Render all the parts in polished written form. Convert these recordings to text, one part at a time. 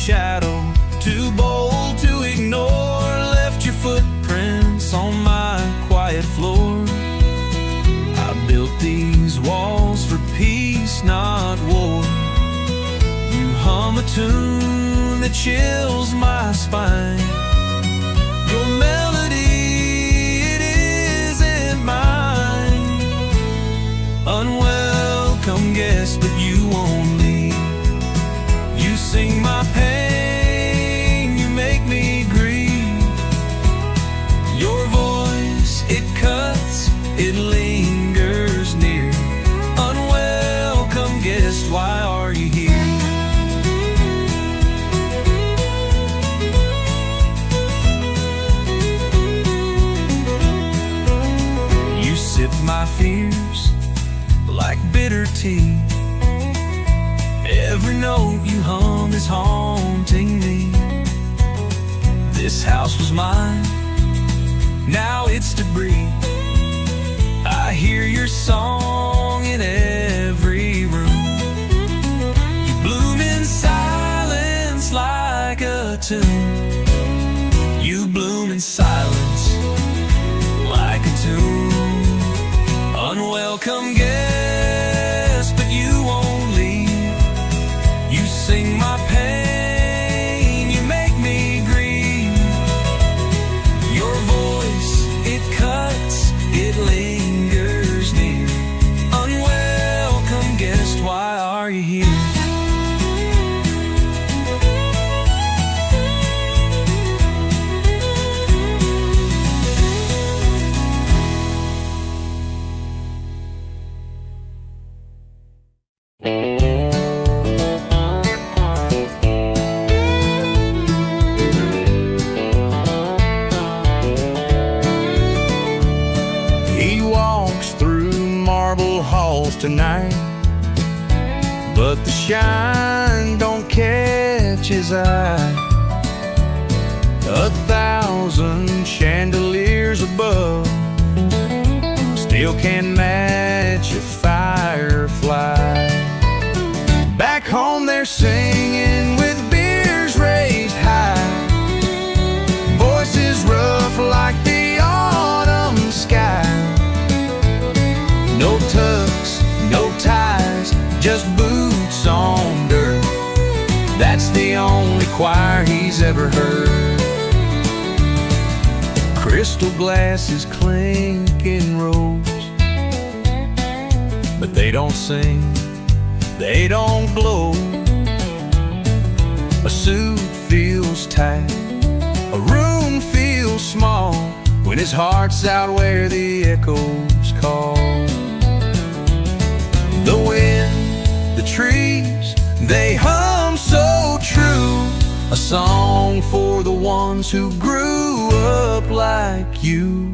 shadow, too bold to ignore, left your footprints on my quiet floor. I built these walls for peace, not war. You hum a tune that chills my spine. Your melody, it isn't mine. Unwelcome guest, but you won't leave. You sing my pain, you make me grieve. Your voice, it cuts, it lingers near. Unwelcome guest, why are you here? You sip my fears like bitter tea. Every note you hum is haunting me. This house was mine, now it's debris. I hear your song in every room. You bloom in silence like a tune. You bloom in silence like a tune. Unwelcome guest, but you won't leave. You sing my pain, you make me grieve. Your voice, it cuts, it lingers near. Unwelcome guest, why are you here? Tonight, but the shine don't catch his eye. 1,000 chandeliers above still can't match a firefly. Back home they're singing with beers raised high, voices rough like the autumn sky. No tucks, no ties, just boots on dirt. That's the only choir he's ever heard. Crystal glasses clink in rows, but they don't sing, they don't glow. A suit feels tight, a room feels small, when his heart's out where the echoes call. The wind, the trees, they hum so true. A song for the ones who grew up like you.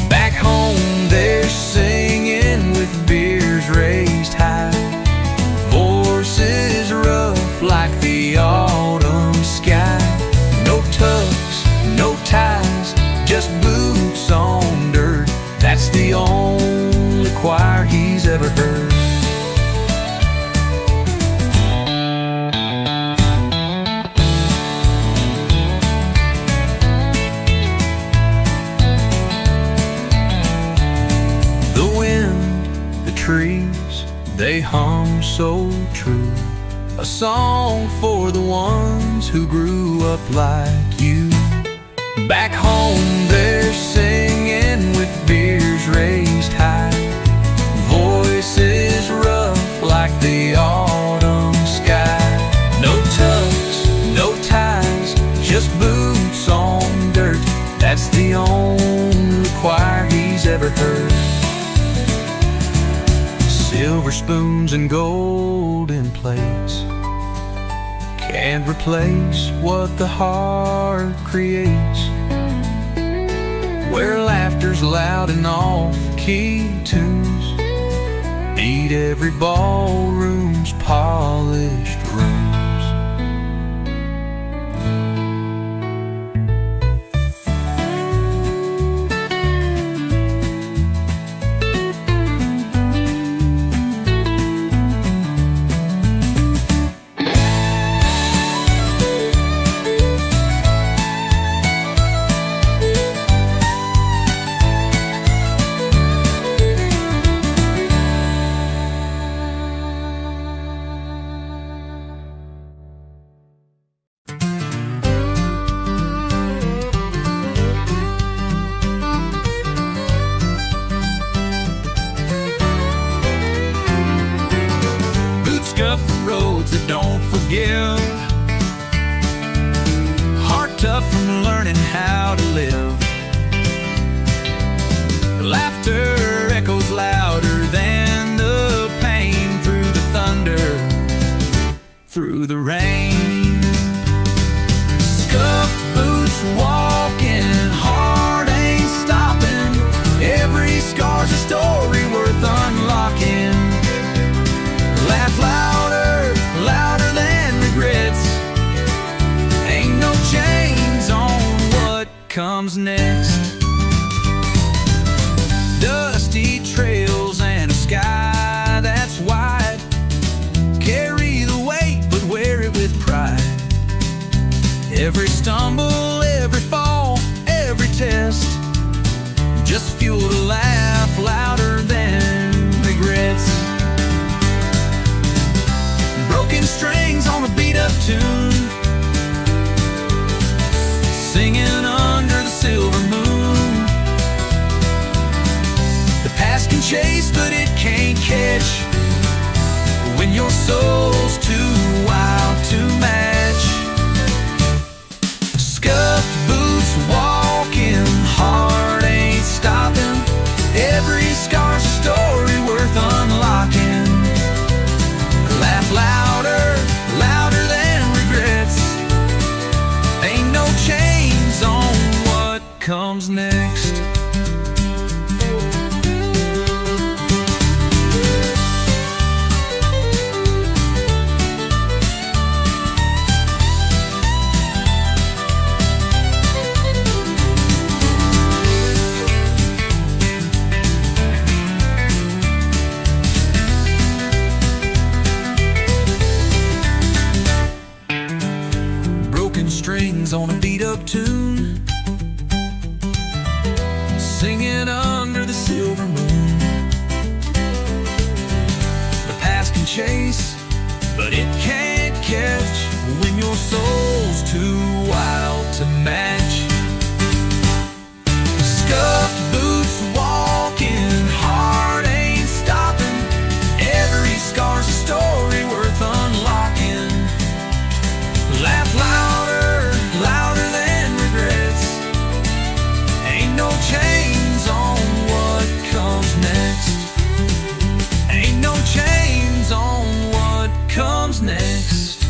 Back home they're singing with beers raised high, voices rough like the autumn sky. No tucks, no ties, just boots on dirt. That's the only choir he's ever heard. The wind, the trees, they hum so true. A song for the ones who grew up like you. Back home they're singing with beers raised high, voices rough like the autumn sky. No tucks, no ties, just boots on dirt. That's the only choir he's ever heard. Silver spoons and golden plates can't replace what the heart creates. Where laughter's loud and off-key tunes beat every ballroom's polished rooms. forgive. Heart tough from learning how to live. Laughter echoes louder than the pain through the thunder, through the rain. Scuffed boots walking, heart ain't stopping. Every scar's a story worth unlocking. Laugh louder, louder than regrets. Ain't no chains on what comes next. Dusty trails and a sky that's wide. Carry the weight, but wear it with pride. Every stumble, every fall, every test, just fuel to laugh louder than regrets. Broken strings on a beat-up tune, singing under the silver moon. The past can chase, but it can't catch when your soul's too wild to match. Scuffed boots walking, heart ain't stopping. Every scar's a story worth unlocking. Laugh louder, louder than regrets. Ain't no chains on what comes next. Strings on a beat-up tune, singing under the silver moon. The past can chase, but it can't catch when your soul's too wild to match. Scuffed boots walking, heart ain't stopping. Every scar's a story worth unlocking. Laugh louder, louder than regrets. Ain't no chains on what comes next. Ain't no chains on what comes next.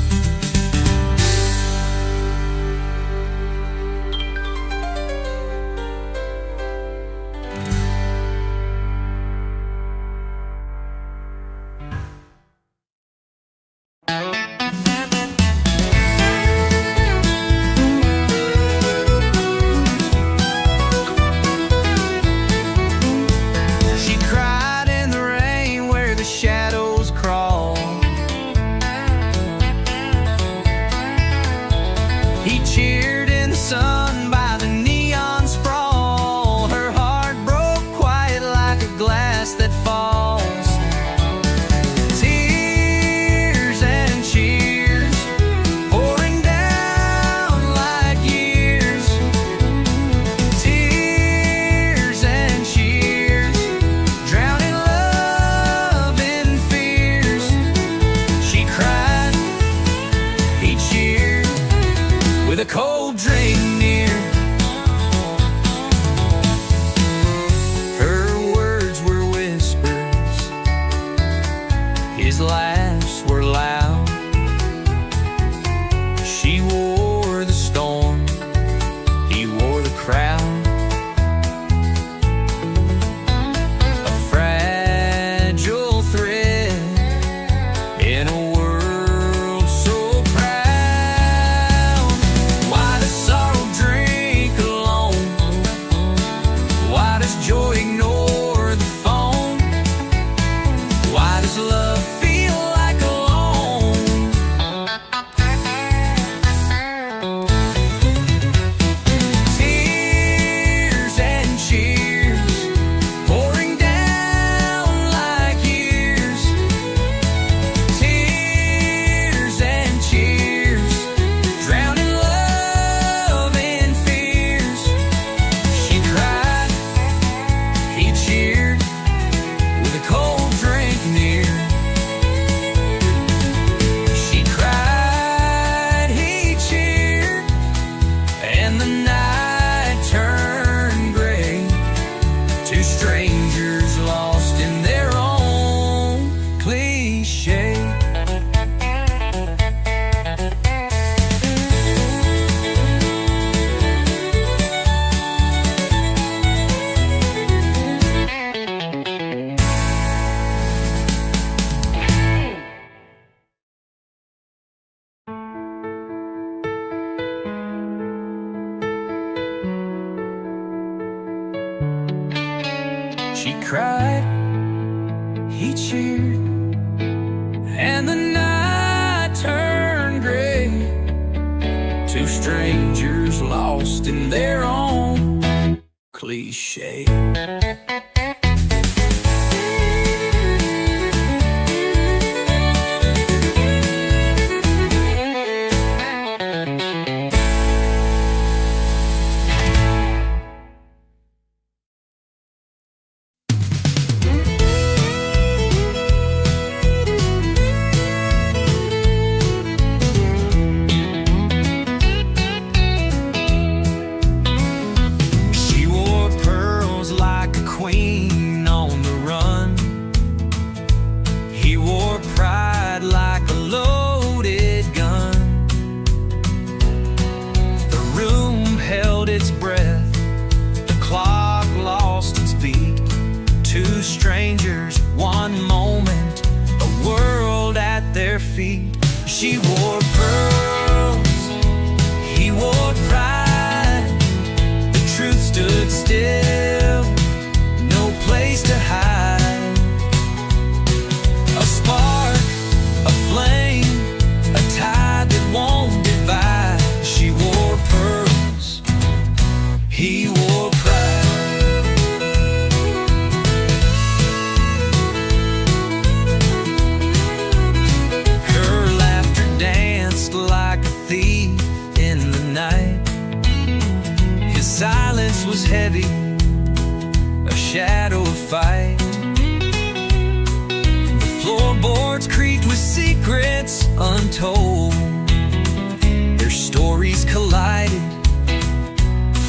She cried, he cheered, and the night turned gray. Two strangers lost in their own cliché. Strangers, one moment, a world at their feet. She wore pearls, he wore pride. The truth stood still, no place to hide. A spark, a flame, a tide that won't divide. She wore pearls, he wore pride. Silence was heavy, a shadow of fight. The floorboards creaked with secrets untold. Their stories collided,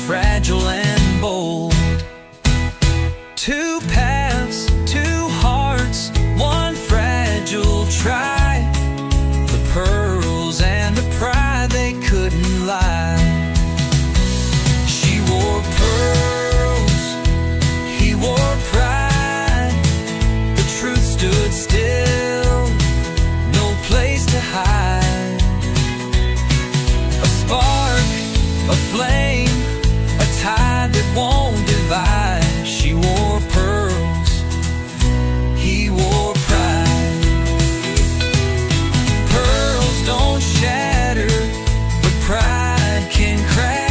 fragile and bold. Two paths, two hearts, one fragile try. The pearls and the pride, they couldn't lie. Pearls, he wore pride. The truth stood still, no place to hide. A spark, a flame, a tide that won't divide. She wore pearls, he wore pride. Pearls don't shatter, but pride can crack.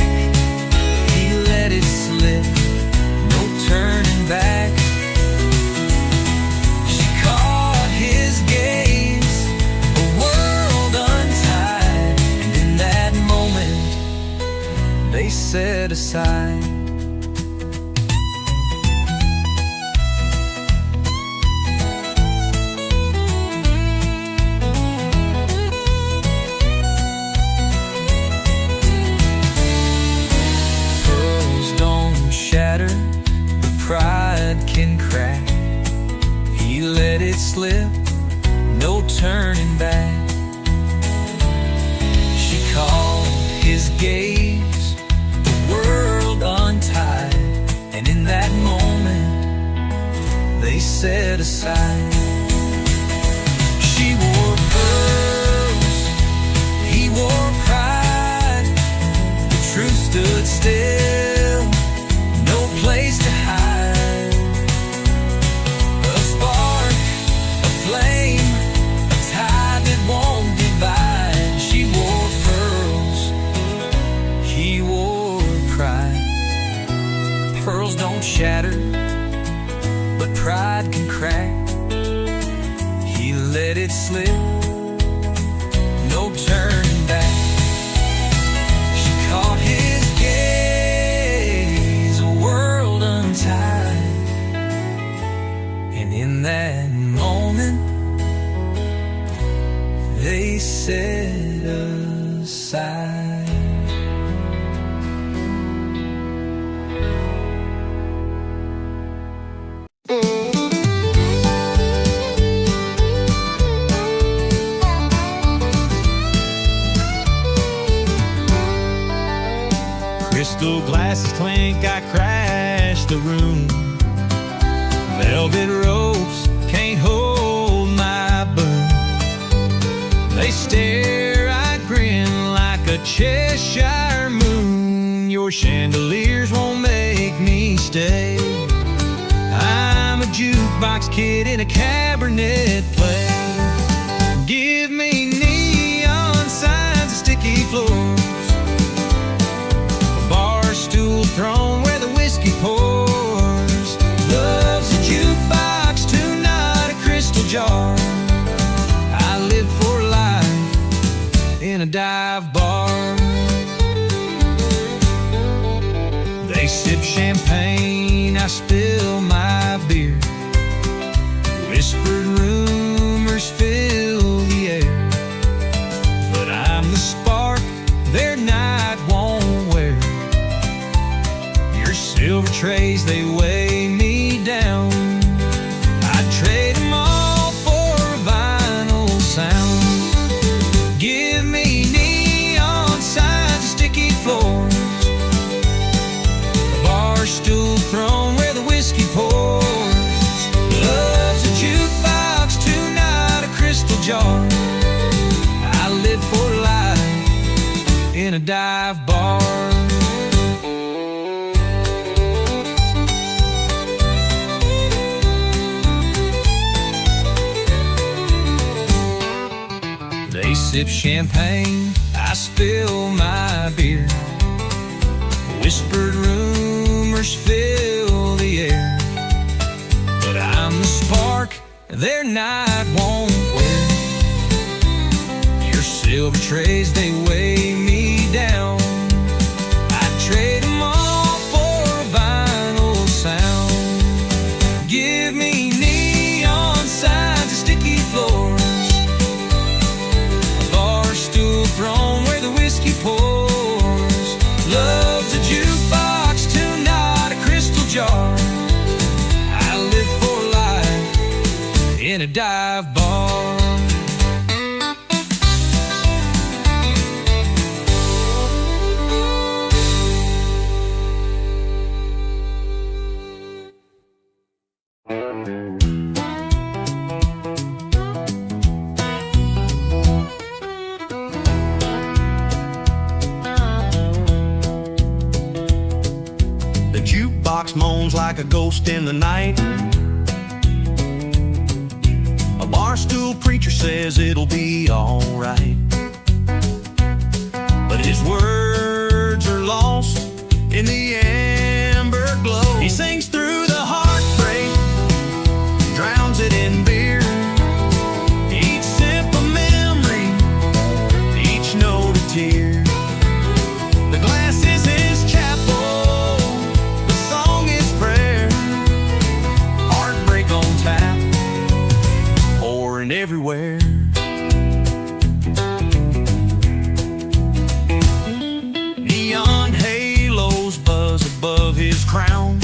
Turning back, she caught his gaze, a world untied, and in that moment they set aside. Pearls don't shatter, pride can crack. He let it slip, no turning back. She called his gaze, the world untied, and in that moment they set aside. She wore pearls, he wore pride. The truth stood still, no place to hide. Pearls don't shatter, but pride can crack. He let it slip, no turning back. She caught his gaze, a world untied, and in that moment they set aside. Crystal glasses clink, I crash the room. Velvet ropes can't hold my boom. They stare, I grin like a Cheshire moon. Your chandeliers won't make me stay. I jukebox kid in a cabernet play. Give me neon signs and sticky floors, a bar stool throne where the whiskey pours. Love's a jukebox tonight, a crystal jar. I live for life in a dive bar. They sip champagne, I spill my beer. Whispered rumors fill the air, but I'm the spark their night won't wear. Your silver trays, they weigh me down. I'd trade them all for a vinyl sound. Give me neon signs and sticky floors, stool throne where the whiskey pours. Love's a jukebox tonight, a crystal jar. I live for life in a dive bar. They sip champagne, I spill my beer. Whispered rumors fill the air, but I'm the spark their night won't wear. Your silver trays, they weigh me down. I'd trade them all for a vinyl sound. Give me neon signs and sticky floors, a bar stool throne where the whiskey pours. Love's a jukebox tonight, a crystal jar. I live for life in a dive bar. Moans like a ghost in the night. A bar stool preacher says it'll be alright, but his words are lost in the amber glow. He sings through the heartbreak, drowns it in beer. Each sip a memory, each note a tear. The glass is his chapel, everywhere. Neon halos buzz above his crown.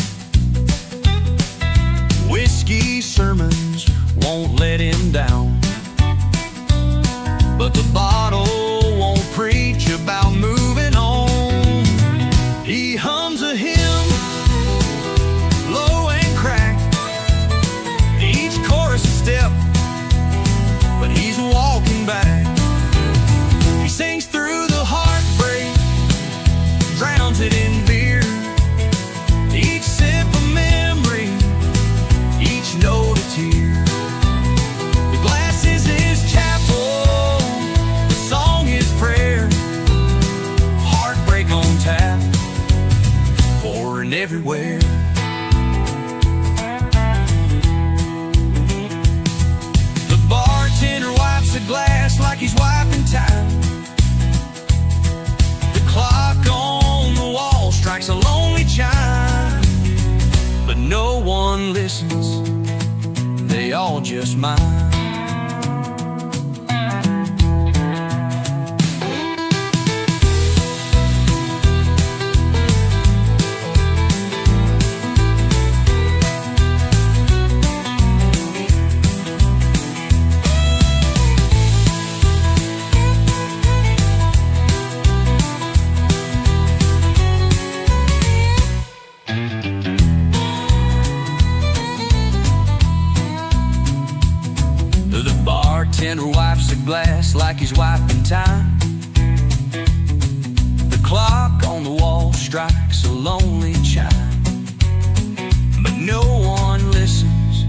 Whiskey sermons won't let him down, but the bottle won't preach about moving on. He hums a hymn, low and cracked, each chorus a step, but he's walking back. He sings through the heartbreak, drowns it in beer. Each sip a memory, each note a tear. The glass is his chapel, the song his prayer. Heartbreak on tap, pouring everywhere. The glass like he's wiping time. The clock on the wall strikes a lonely chime, but no one listens, they all just mind. Bartender wipes the glass like he's wiping time. The clock on the wall strikes a lonely chime, but no one listens,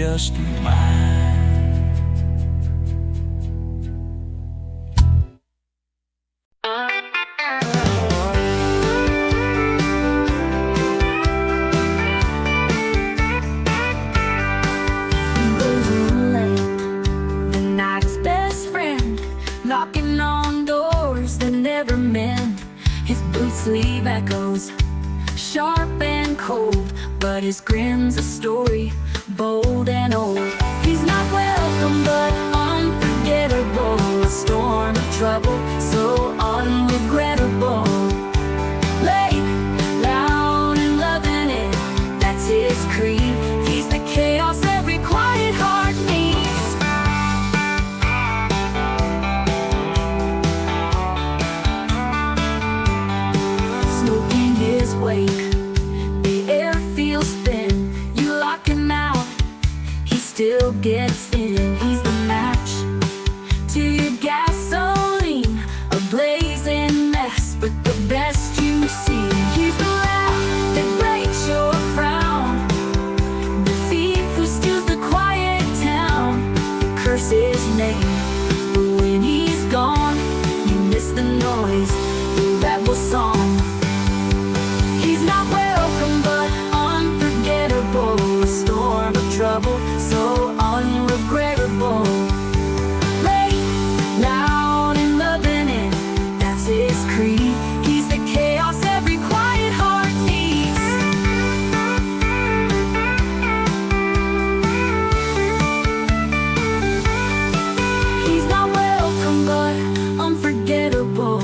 just mine. Knocking on doors that never mend. His boot sleeve echoes, sharp and cold, but his grin's a story, bold and old. He's not welcome, but unforgettable. A storm of trouble, so unregrettable. Late, loud, and loving it, that's his creed. He's the chaos every quiet heart needs. Wake, the air feels thin. You lock him out, he still gets in. He's the match to your gasoline, a blazing mess, but the best you see. He's the laugh that breaks your frown, the thief who steals the quiet town. You curse his name, but when he's gone, you miss the noise, the rebel song. He's not welcome, but unforgettable. A storm of trouble, so unregrettable. Late, loud, and loving it, that's his creed. He's the chaos every quiet heart needs. He's not welcome, but unforgettable.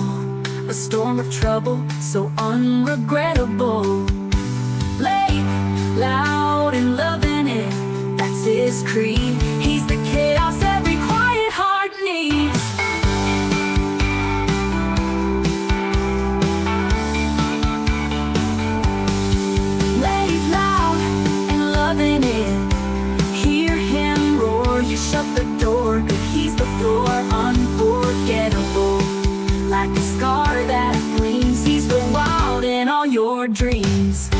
A storm of trouble, so unregrettable. Late, loud, and loving it, that's his creed. He's the chaos every quiet heart needs. Late, loud, and loving it, hear him roar. You shut the door, but he's the floor, unforgettable. Like a scar that gleams, he's the wild in all your dreams.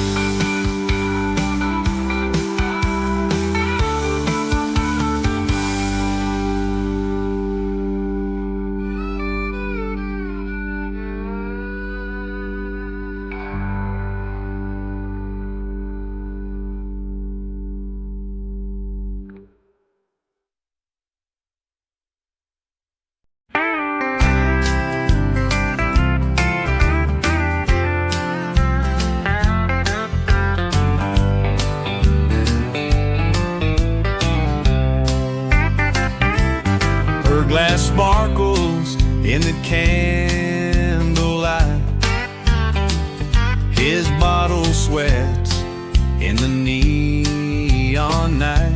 Glass sparkles in the candlelight. His bottle sweats in the neon night.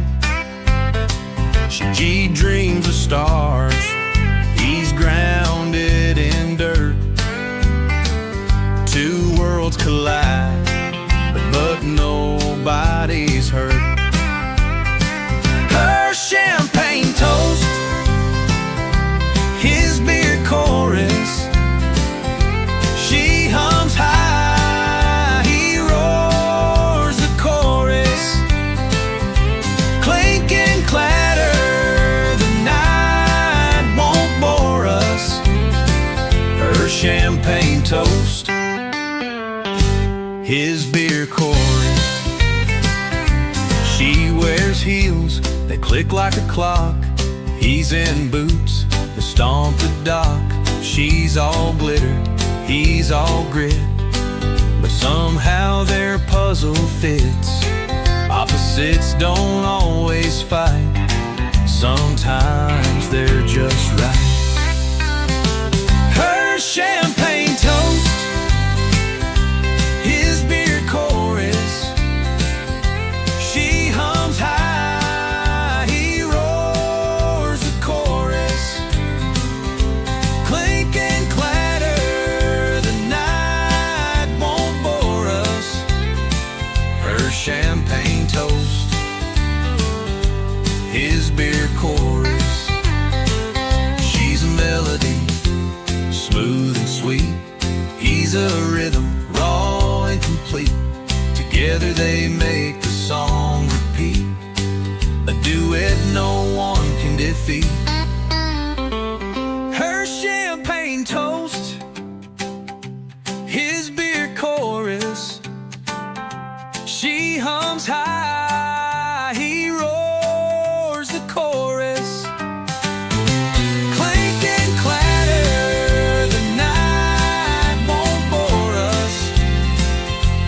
She dreams of stars, he's grounded in dirt. Two worlds collide, but nobody's hurt. Her champagne toast, his beer chorus, she hums high, he roars the chorus. Clink and clatter, the night won't bore us. Her champagne toast, his beer chorus. She wears heels that click like a clock, he's in boots that stomp the dock. She's all glitter, he's all grit, but somehow their puzzle fits. Opposites don't always fight, sometimes they're just right. Her champagne toast, his beer chorus, she hums high, he roars the chorus. Clink and clatter, the night won't bore us. Her champagne toast, his beer chorus. She's a melody, smooth and sweet. He's a rhythm, raw and complete. Together they make the song repeat. A no one can defeat. Her champagne toast, his beer chorus. She hums high, he roars the chorus. Clink and clatter, the night won't bore us.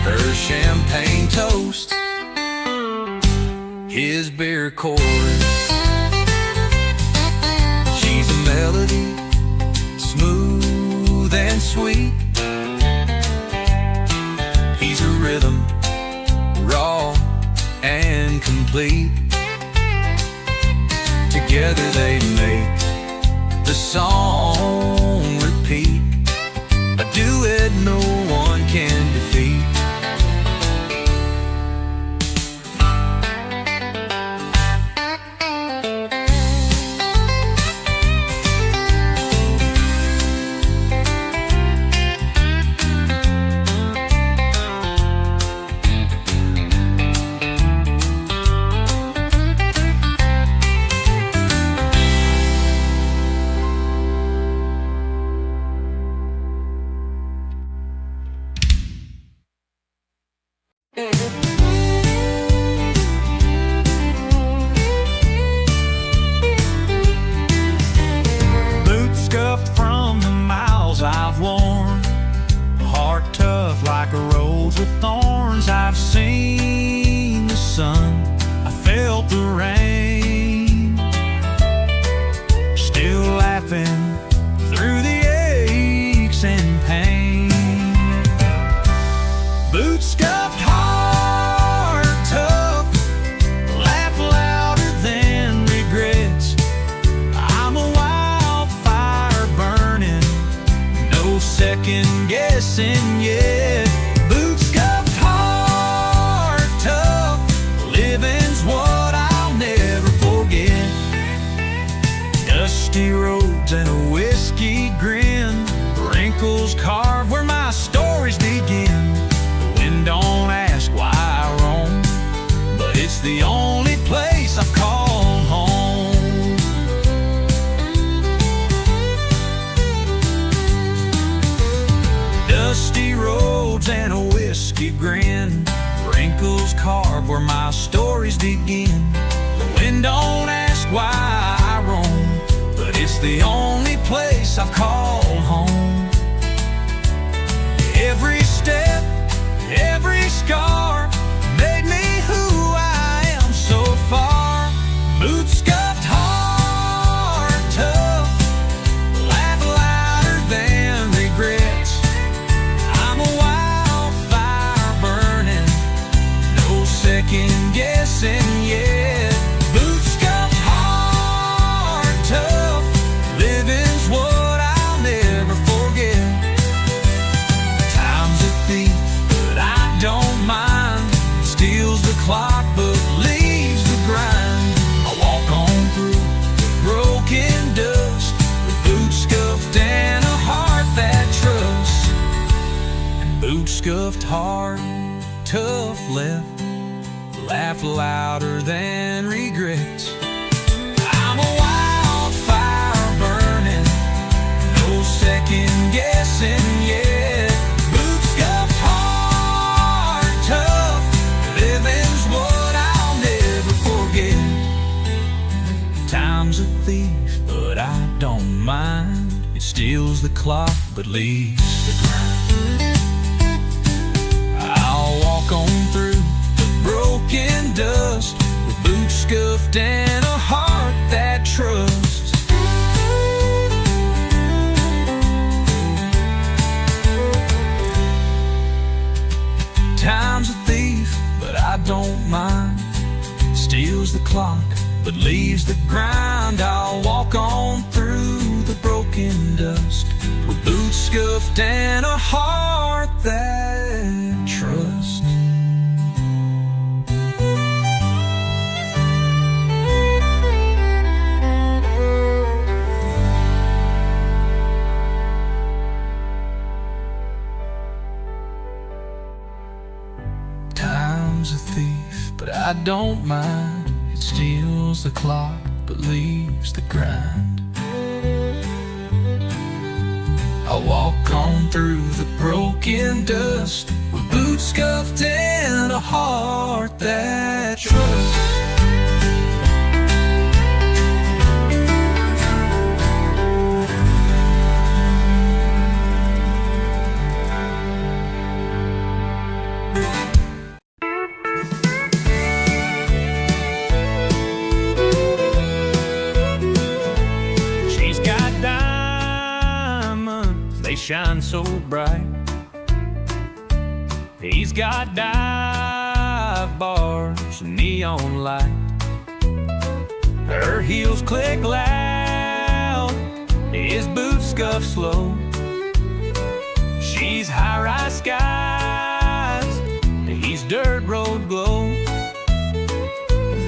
Her champagne toast, his beer chorus. She's a melody, smooth and sweet. He's a rhythm, raw and complete. Together they make the song repeat, a duet no one can defeat. Boots scuffed from the miles I've worn, heart tough like a rose with thorns. I've seen the sun, I felt the rain, still laughing through the aches and pain. Boots scuffed hard, tough, laugh louder than regrets. I'm a wildfire burning, no second guessing yet. Boots scuffed hard, tough, living's what I'll never forget. Dusty roads and a whiskey grin, wrinkles carved where my stories begin. The wind don't ask why I roam, but it's the only place I've called home. Dusty roads and a whiskey grin, wrinkles carved where my stories begin. The wind don't ask why I roam, but it's the only place I've called home. Every step, every scar made me who I am so far. Boots scuffed hard, tough, laugh louder than regrets. I'm a wildfire burning, no second guessing yet. Boots scuffed hard, tough, living's what I'll never forget. Time's a thief, but I don't mind. Steals the clock, but leaves the grind. I walk on through broken dust, with boots scuffed and a heart that trusts. And boots scuffed hard, tough left, laugh louder than regrets. I'm a wildfire burning, no second guessing yet. Boots scuffed hard, tough, living's what I'll never forget. Time's a thief, but I don't mind. It steals the clock, but leaves the grind. I'll walk on through the broken dust, with boots scuffed and a heart that trusts. Time's a thief, but I don't mind. Steals the clock, but leaves the grind. I'll walk on through the broken dust, with boots scuffed and a heart that trusts. Time's a thief, but I don't mind. It steals the clock but leaves the grind. I walk on through the broken dust with boots scuffed and a heart that trusts. She's got diamonds, they shine so bright. He's got dive bars and neon light. Her heels click loud, his boots scuff slow. She's high-rise skies, he's dirt road glow.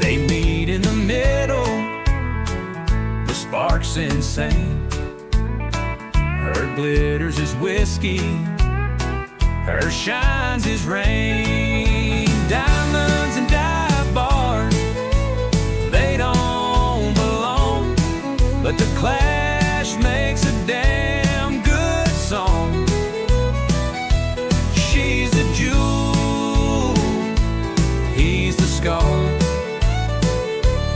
They meet in the middle, the spark's insane. Her glitters is whiskey, her shines is rain. Diamonds and dive bars, they don't belong, but the clash makes a damn good song. She's the jewel, he's the scar.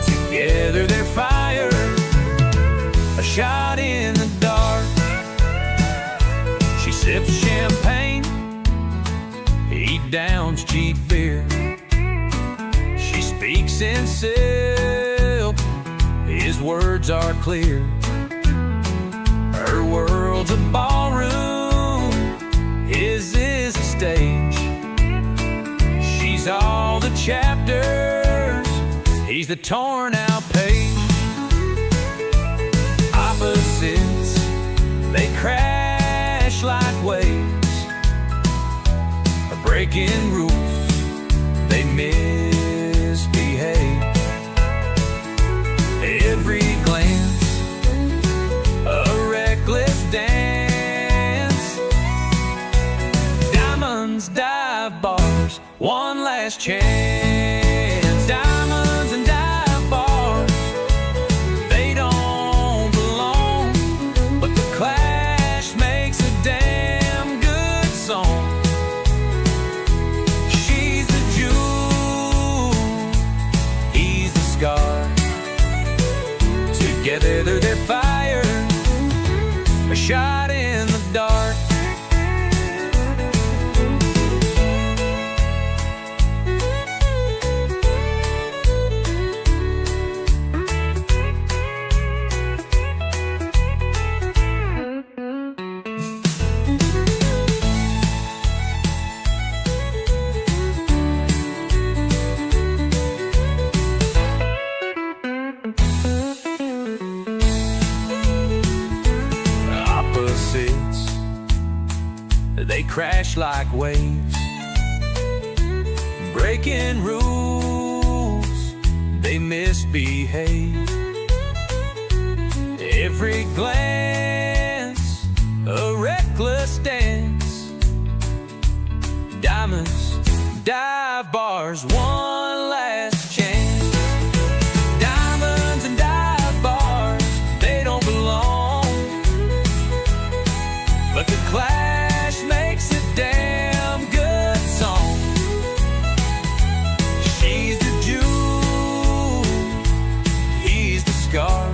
Together they're fire, a shot in the dark. She sips champagne, he downs cheap beer. She speaks in silk, his words are clear. Her world's a ballroom, his is a stage. She's all the chapters, he's the torn out page. Opposites, they crash like waves, breaking rules, they misbehave. Every glance, a reckless dance. Diamonds, dive bars, one last chance. Diamonds and dive bars, they don't belong, but the clash makes a damn good song. She's the jewel, he's the scar. Together they're fire, a shot in the dark. Opposites, they crash like waves, breaking rules, they misbehave. Every glance, a reckless dance. Diamonds, dive bars, one last chance. Diamonds and dive bars, they don't belong, but the clash makes a damn good song. She's the jewel, he's the scar.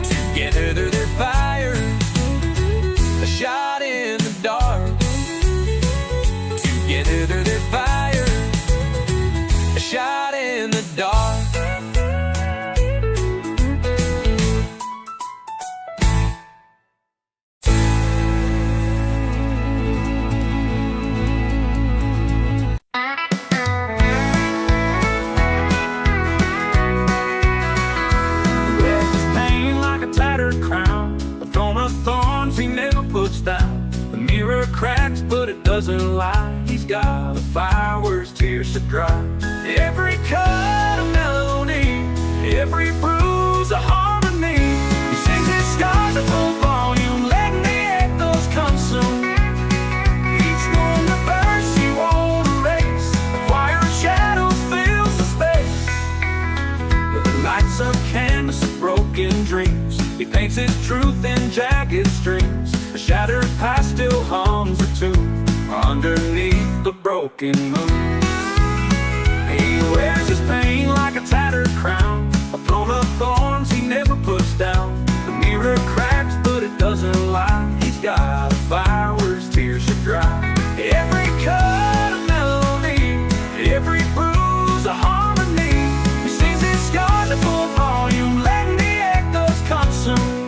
Together they're fire, a shot in the dark. Together they're fire, a shot in the dark. The mirror cracks, but it doesn't lie. He's got a fire where his tears to dry. Every cut a melody, every bruise a harmony. He sings his scars at full volume, letting the echoes consume. Each one a verse he won't erase. The choir of shadows fills the space. broken moon. He wears his pain like a tattered crown, a throne of thorns he never puts down. The mirror cracks, but it doesn't lie. He's got a fire where his tears should dry. Every cut a melody, every bruise a harmony. He sings his scars at full volume, letting the echoes consume.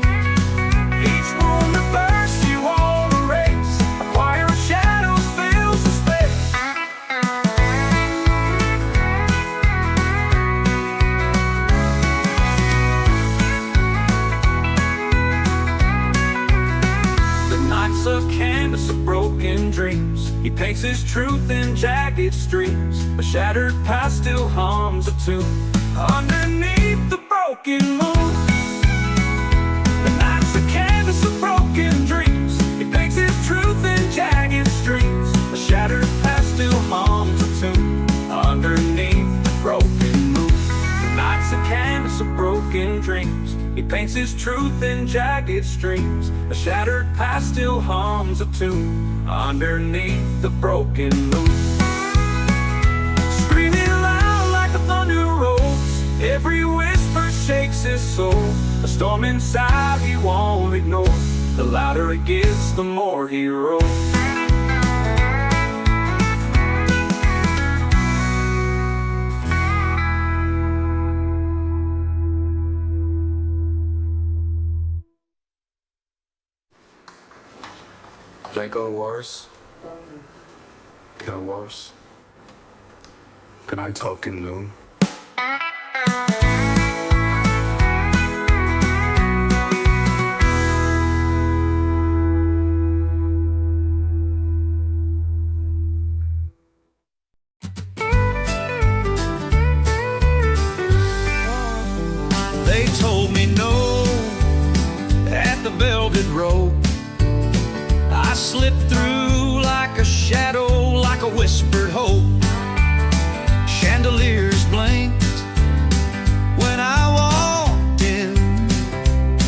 Each wound a verse you won't erase, a choir of shadows fills the space. The night's a canvas of broken dreams. He paints his truth in jagged streams. A shattered past still hums a tune underneath the broken moon. The night's a canvas of broken dreams. He paints his truth in jagged streams. A shattered past still hums a tune underneath the broken moon. The night's a canvas of broken dreams. He paints his truth in jagged streams. A shattered past still hums a tune underneath the broken moon. Screaming loud like the thunder rolls, every whisper shakes his soul. A storm inside he won't ignore. The louder it gets, the more he rolls. Did I go worse? Got worse? Can I talk in noon? They told me no at the velvet rope. I slipped through like a shadow, like a whispered hope. Chandeliers blinked when I walked in.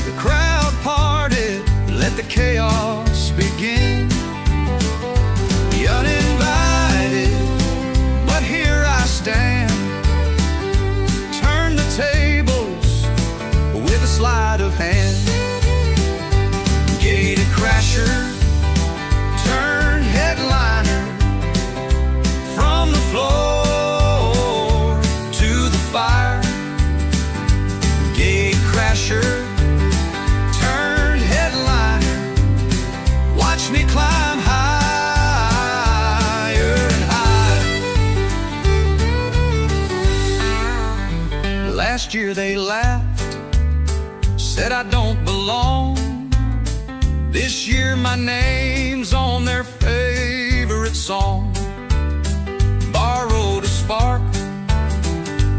The crowd parted, let the chaos begin. The uninvited, but here I stand. Turn the tables with a sleight of hand. Gated crasher, turn headliner, from the floor to the fire. Gate crasher, turn headliner, watch me climb higher and higher. Last year they laughed, said I don't belong. This year my name's on their favorite song. Borrowed a spark,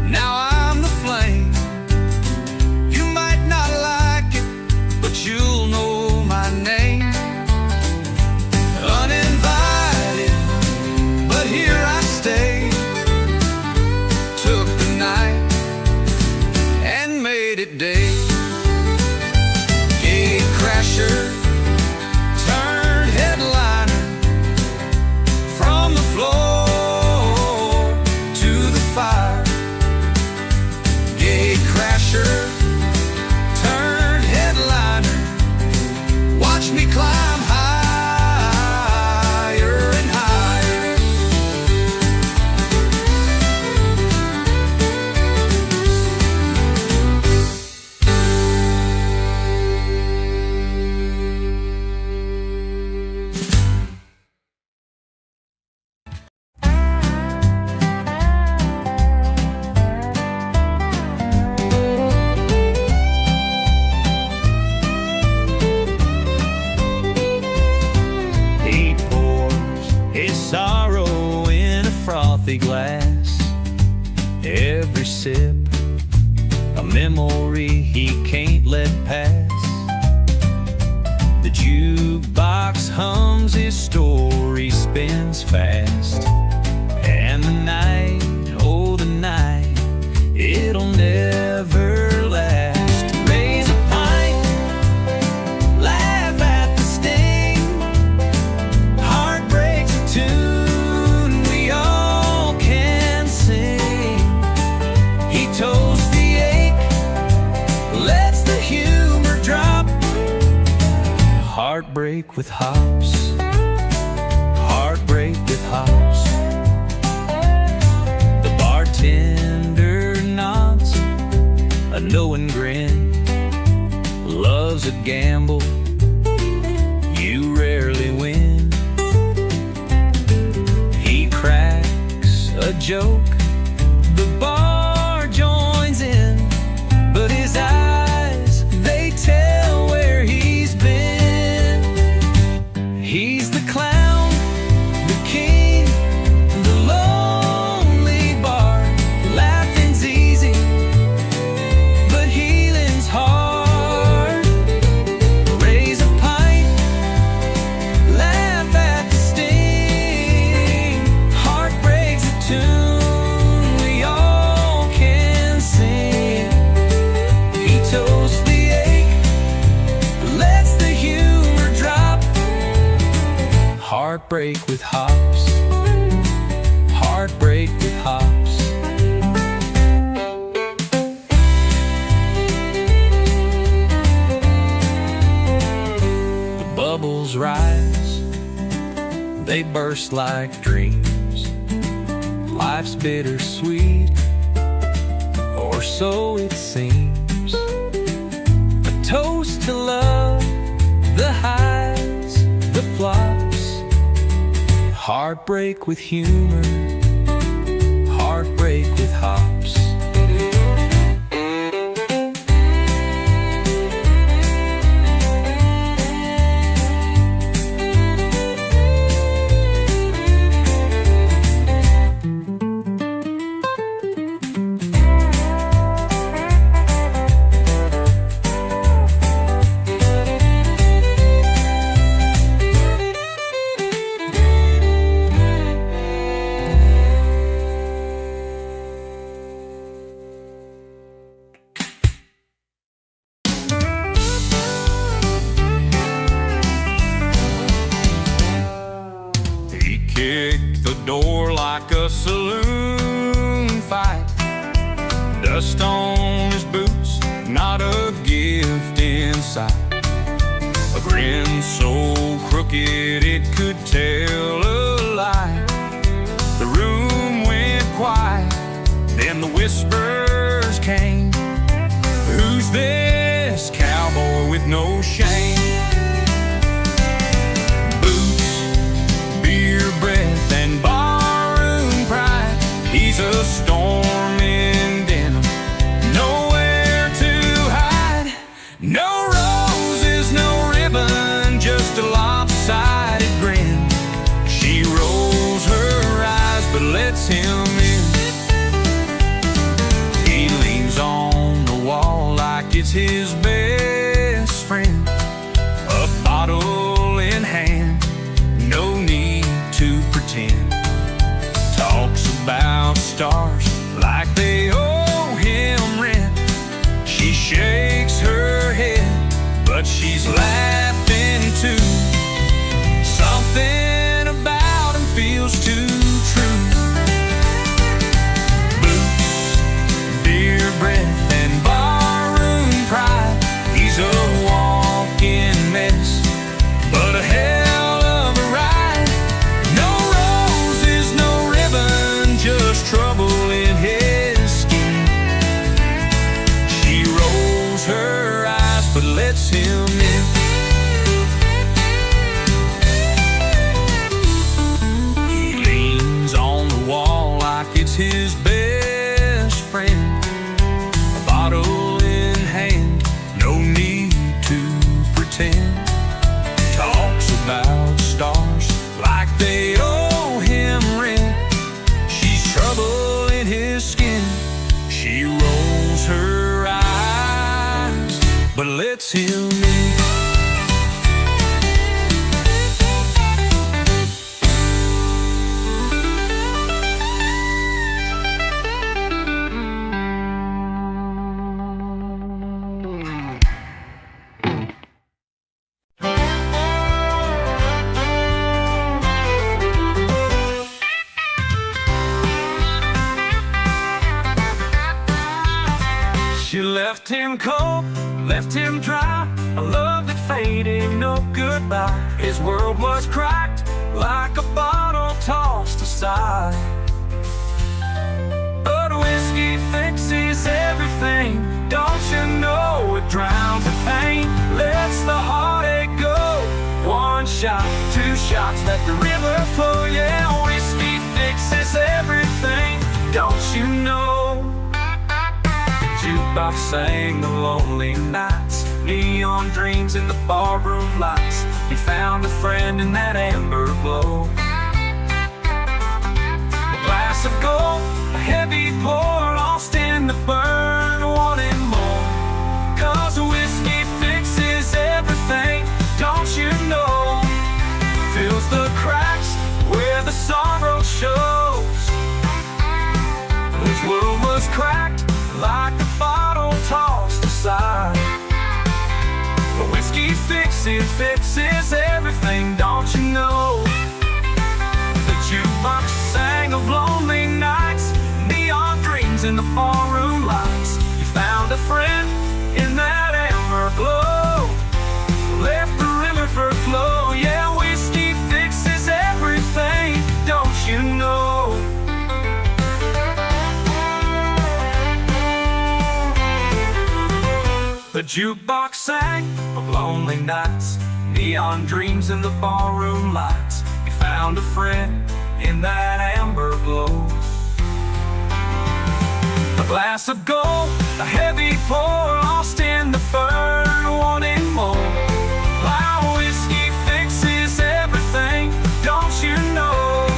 now I'm the flame. You might not like it, but you'll know my name. Uninvited, but here I stay. Took the night and made it day. Gate crasher, turn headliner, from the floor to the fire. Gate crasher, turn headliner, watch me climb higher and higher. He pours his sorrow in a frothy glass. Every sip, a memory he can't let pass. The jukebox hums, his story spins fast. And the night, oh the night, it'll never last. Raise a pint, laugh at the sting. Heart breaks a tune we Heartbreak with hops. Heartbreak with hops. The bartender nods a knowing grin. Love's a gamble you rarely win. He cracks a joke, the bar joins in, but his eyes, they tell where he's been. He's the clown, the king, the lonely bar. Laughing's easy, but healing's hard. Raise a pint, laugh at the sting. Heartbreak's a tune we all can sing. He toasts the ache, lets the humor drop. Heartbreak with hops. Heartbreak with hops. The bubbles rise, they burst like dreams. Life's bittersweet, or so it seems. A toast to love, the highs, the flops. Heartbreak with humor. Heartbreak with hops. He kicked the door like a saloon fight. Dust on his boots, not a gift in sight. A grin so crooked it could tell a lie. The room went quiet, then the whispers came. Who's this cowboy with no shame? Beer breath and barroom pride. He's a storm in denim, nowhere to hide. No roses, no ribbon, just a lopsided grin. She rolls her eyes but lets him in. He leans on the wall like it's his best friend. A bottle in hand, no need to pretend. Talks about stars like they owe him rent. She shakes her head, but she's laughing too. Something about him feels too true. Boots, beer breath, and barroom pride. He's a walking mess, but a hell of a ride. No roses, no ribbon, just trouble in his skin. She rolls her eyes but lets him in. He leans on the wall like it's his best friend. A bottle in hand, no need to pretend. Talks about stars like they owe him rent. She's trouble in his skin. She rolls her eyes but lets him in. She left him cold, left him dry. A love that faded, no goodbye. His world was cracked like a bottle tossed aside. But whiskey fixes everything, don't you know? It drowns the pain, lets the heartache go. One shot, two shots, let the river flow. Yeah, whiskey fixes everything, don't you know? The jukebox sang the lonely nights, neon dreams in the barroom lights. He found a friend in that amber glow. A glass of gold, a heavy pour, lost in the burn, wanting more. 'Cause whiskey fixes everything, don't you know? Fills the cracks where the sorrow shows. His world was cracked like a bottle tossed aside. But whiskey fixes everything, don't you know? The jukebox sang of lonely nights, neon dreams in the ballroom lights. He found a friend in that amber glow, let the river flow. Yeah, whiskey fixes everything, don't you know? The jukebox sang of lonely nights, neon dreams in the ballroom lights. He found a friend in that amber glow. A glass of gold, a heavy pour, lost in the burn, wanting more. Wow, whiskey fixes everything, don't you know?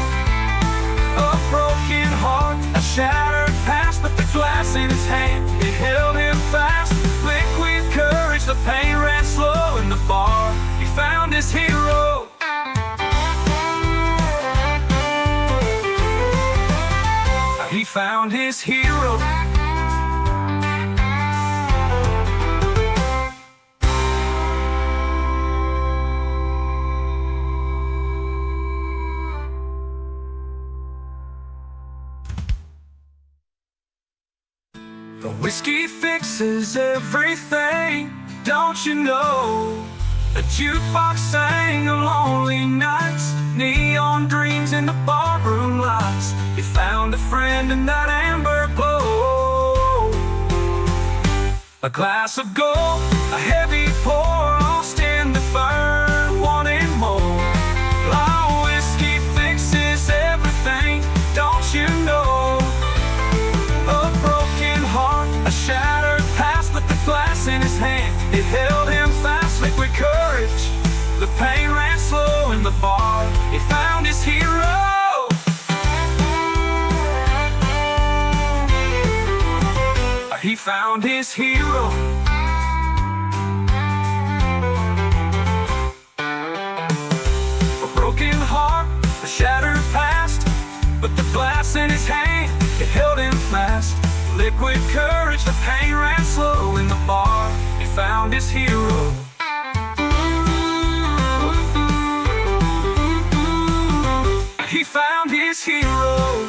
A broken heart, a shattered past, but the glass in his hand, it held him fast. Liquid courage, the pain ran slow in the bar. He found his hero. He found his hero. The whiskey fixes everything, don't you know? The jukebox sang of lonely nights, neon dreams in the barroom lights. He found a friend in that amber glow. A glass of gold, a heavy pour, lost in the burn, wanting more. Oh, whiskey fixes everything, don't you know? A broken heart, a shattered past, but the glass in his hand, it held him fast. Liquid courage, the pain ran slow in the bar. He found his hero. He found his hero. A broken heart, a shattered past, but the glass in his hand, it held him fast. Liquid courage, the pain ran slow in the bar. He found his hero. He found his hero.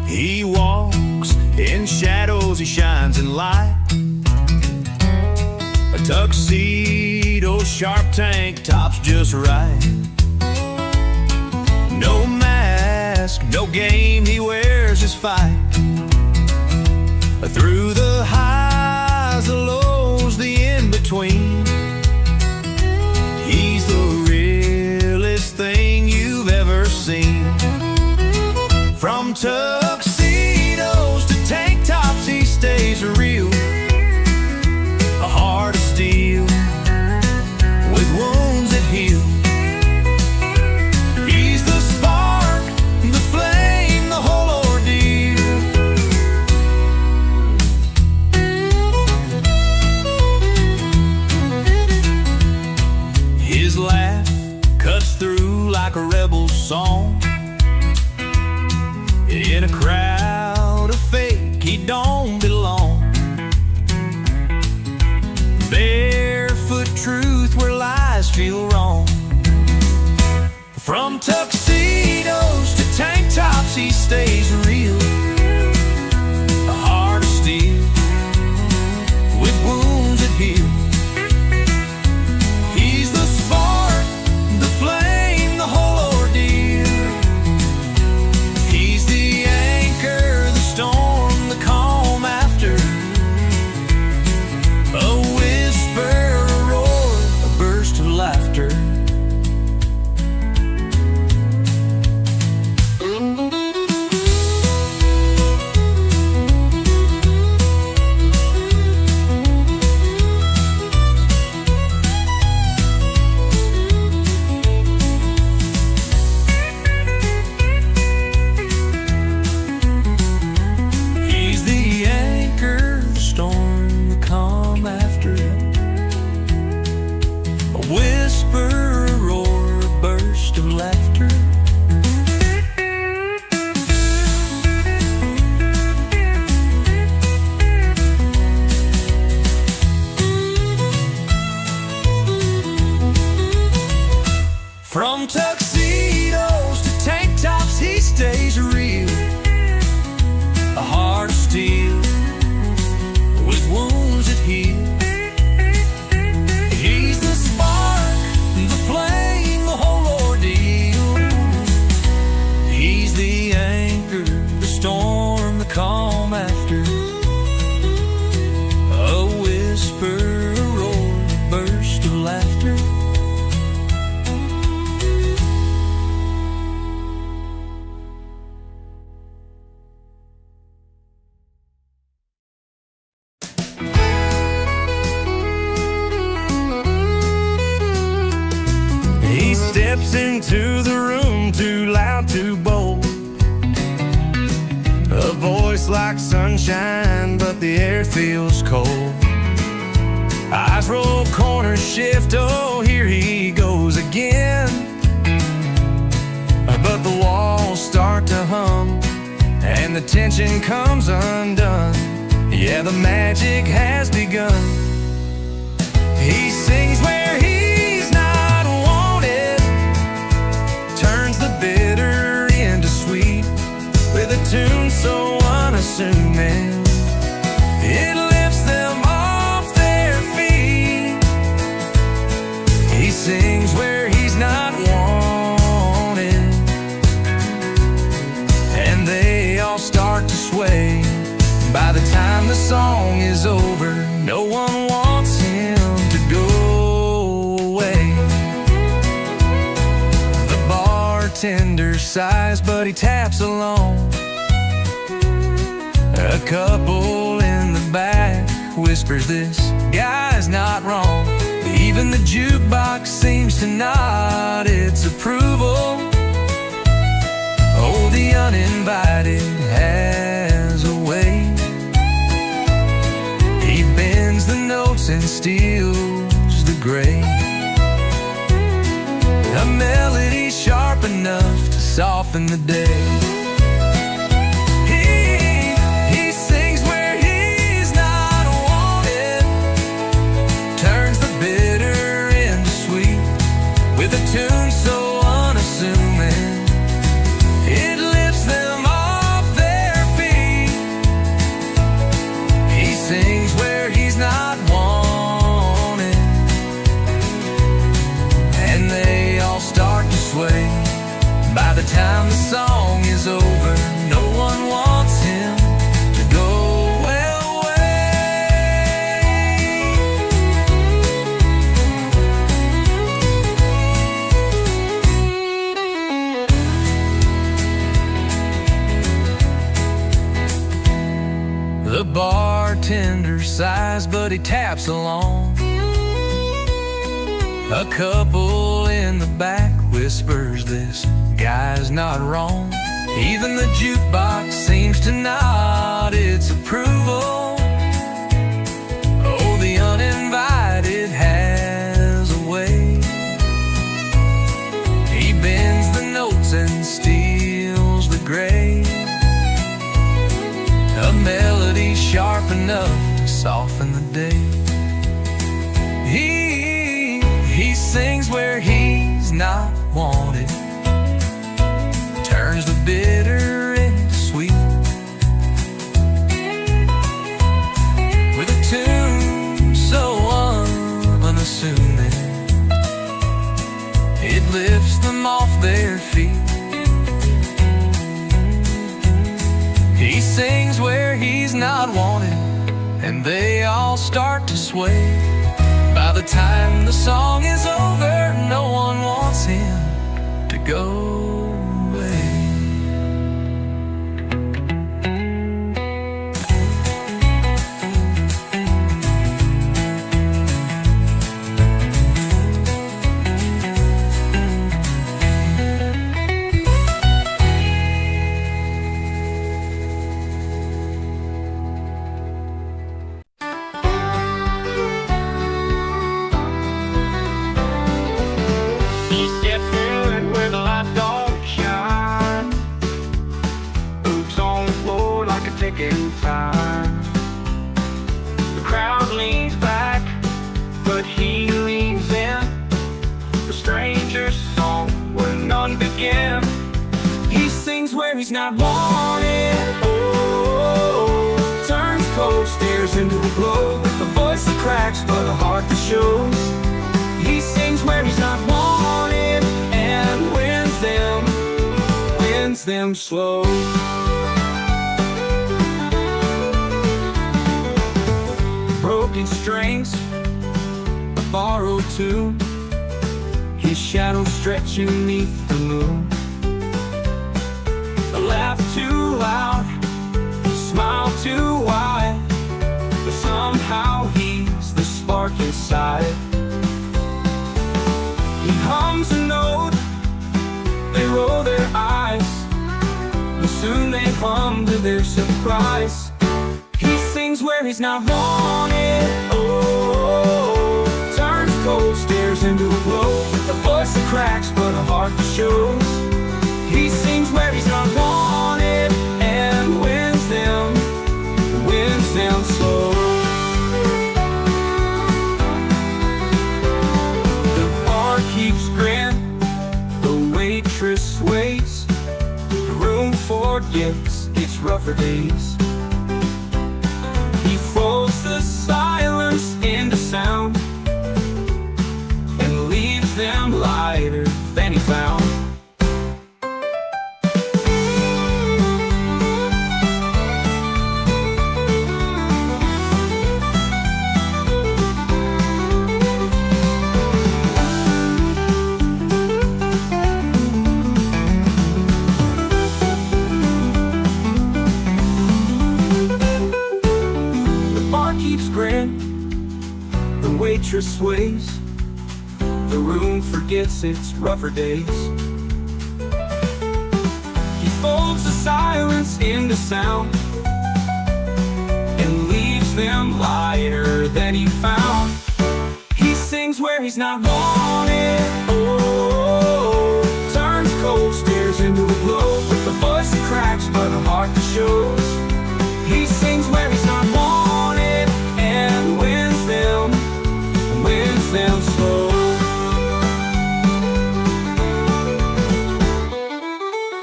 He walks in shadows, he shines in light. A tuxedo, sharp tank top's just right. No mask, no game, he wears his fight. Through the highs, the lows, the in-between, he's the realest thing you've ever seen. From tuxedos to tank tops, he stays real. A heart of steel with wounds that heal. He's the spark, the flame, the whole ordeal. His laugh cuts through like a rebel song. In a crowd of fake, he don't belong. Barefoot truth where lies feel wrong. into the room, too loud, too bold. A voice like sunshine, but the air feels cold. Eyes roll, corners shift, oh, here he goes again. But the walls start to hum, and the tension comes undone. Yeah, the magic has begun. He sings where he's not wanted, turns the bitter into sweet, with a tune so unassuming it lifts them off their feet. He sings where he's not wanted, and they all start to sway. By the time the song is over, no one wants him to go away. The bartender sighs, but he taps along. A couple in the back whispers, this guy's not wrong. Even the jukebox seems to nod its approval. Oh, the uninvited has a way. He bends the notes and steals the gray. A melody sharp enough to soften the day. He sings where he's not wanted, turns the bitter into sweet, with a tune so unassuming it lifts them off their feet. He sings where he's not wanted, and they all start to sway. By the time the song is over, no one wants him to go away. The bartender sighs, but he taps along. A couple in the back whispers, this guy's not wrong. Even the jukebox seems to nod its approval. Oh, the uninvited has a way. He bends the notes and steals the gray. A melody sharp enough to soften the day. He sings where he's not wanted, turns the bitter into sweet, with a tune so unassuming it lifts them off their feet. He sings where he's not wanted, and they all start to sway. By the time the song is over, no one wants him to go away. He steps in where the light don't shine, boots on the floor like a ticking time. The crowd leans back, but he leans in. The stranger's song where none begin. He sings where he's not wanted. Oh, turns cold, stares into a glow, with a voice that cracks but a heart that shows. He sings where he's not wanted, and wins them slow. Broken strings, a borrowed tune, his shadow stretching neath the moon. A laugh too loud, a smile too wide, but somehow he's the spark inside. He hums a note, roll their eyes, but soon they hum to their surprise. He sings where he's not wanted, oh, turns cold, stares into a glow, with a voice that cracks but a heart that shows. He sings where he's not wanted and wins them slow. The bar keeps grin, the waitress waits, the room forgets its rougher days. He folds the silence into sound and leaves them lighter than he found. The waitress sways, the room forgets its rougher days. He folds the silence into sound and leaves them lighter than he found. He sings where he's not wanted, oh, turns cold, stares into a glow, with a voice that cracks but a heart that shows. He sings where he's not wanted and wins them slow.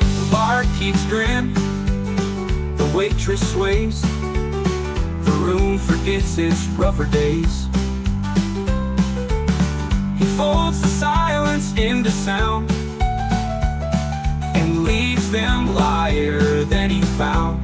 The bar keeps grin, the waitress sways, the room forgets its rougher days. He folds the silence into sound and leaves them lighter than he found.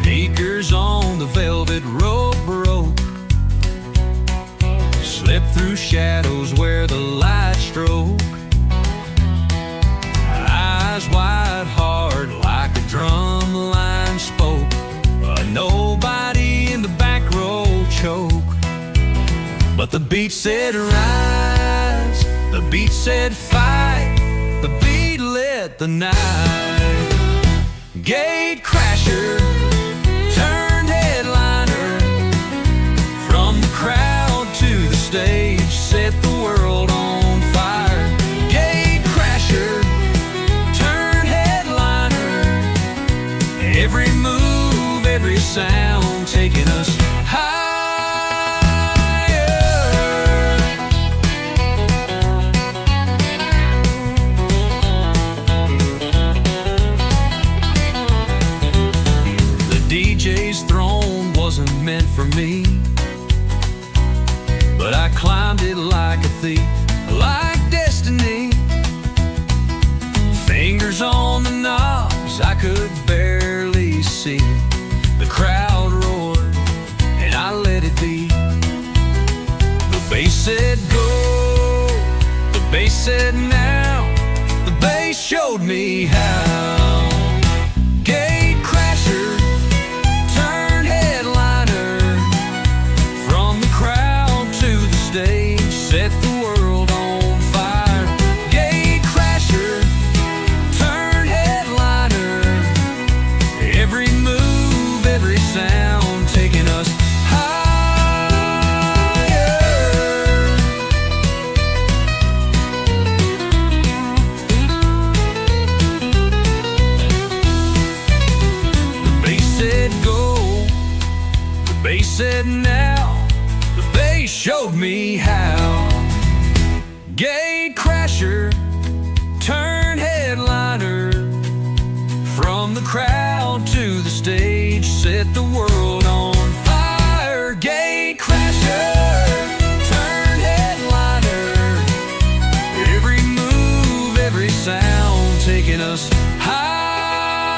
Sneakers on the velvet rope, slip through shadows where the light stroke. Eyes wide, hard like a drum line spoke. Nobody in the back row choke. But the beat said rise, the beat said fight, the beat lit the night. Gate crasher turned headliner, from the crowd to the stage, set the world on fire. Gate crasher turned headliner, every move, every sound taking us higher. The DJ's throne wasn't meant for me, but I climbed it like a thief, like destiny. Fingers on the knobs, I could barely see. The crowd roared, and I let it be. The bass said go, the bass said now, the bass showed me how. Gate crasher turned headliner, from the crowd to the stage, set the world on fire. Gate crasher turned headliner, every move, every sound taking us higher. The bass said go, the bass said now, the bass showed me how. Gate crasher turned headliner, from the crowd to the stage, set the world on fire. Gate crasher turned headliner, every move, every sound taking us higher.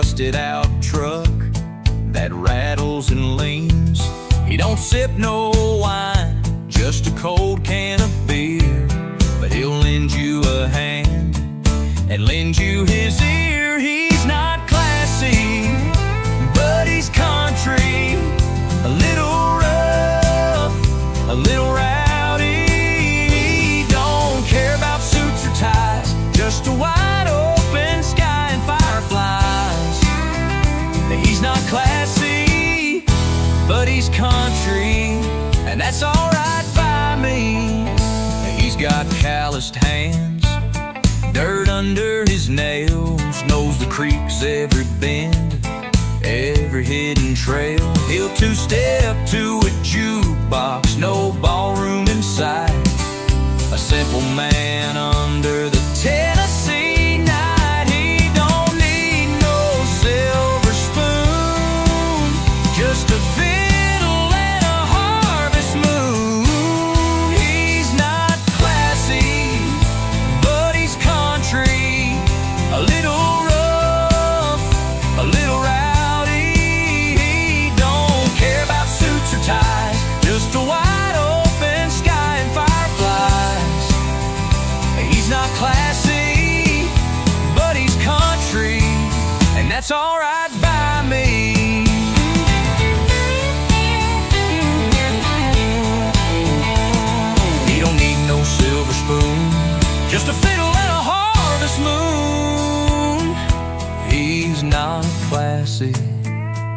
rusted out truck that rattles and leans. He don't sip no wine, just a cold can of beer, but he'll lend you a hand and lend you his ear. He's not classy, but he's country, a little rough, a little rowdy. He don't care about suits or ties, just a wide open sky and fireflies. He's not classy, but he's country, and that's alright by me. He's got calloused hands, dirt under his nails, knows the creeks, every bend, every hidden trail. He'll two-step to a jukebox, no ballroom in sight. A simple man under the Tennessee night. He don't need no silver spoon, just a fiddle and a harvest moon. He's not classy, but he's country, a little rough, a little rowdy. He don't care about suits or ties, just a wide open sky and fireflies. He's not classy, but he's country, and that's alright by me. He don't need no silver spoon, just a fiddle and a harvest moon. He's not classy,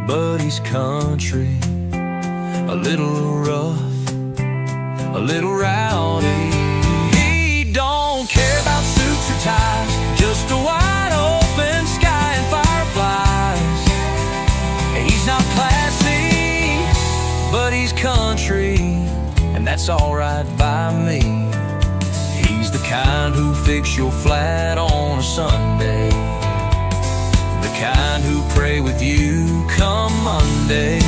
but he's country, a little rough, a little rowdy. He don't care about suits or ties, just a wide open sky and fireflies. He's not classy, but he's country, and that's alright by me. He's the kind who fix your flat on a Sunday, the kind who pray with you come Monday.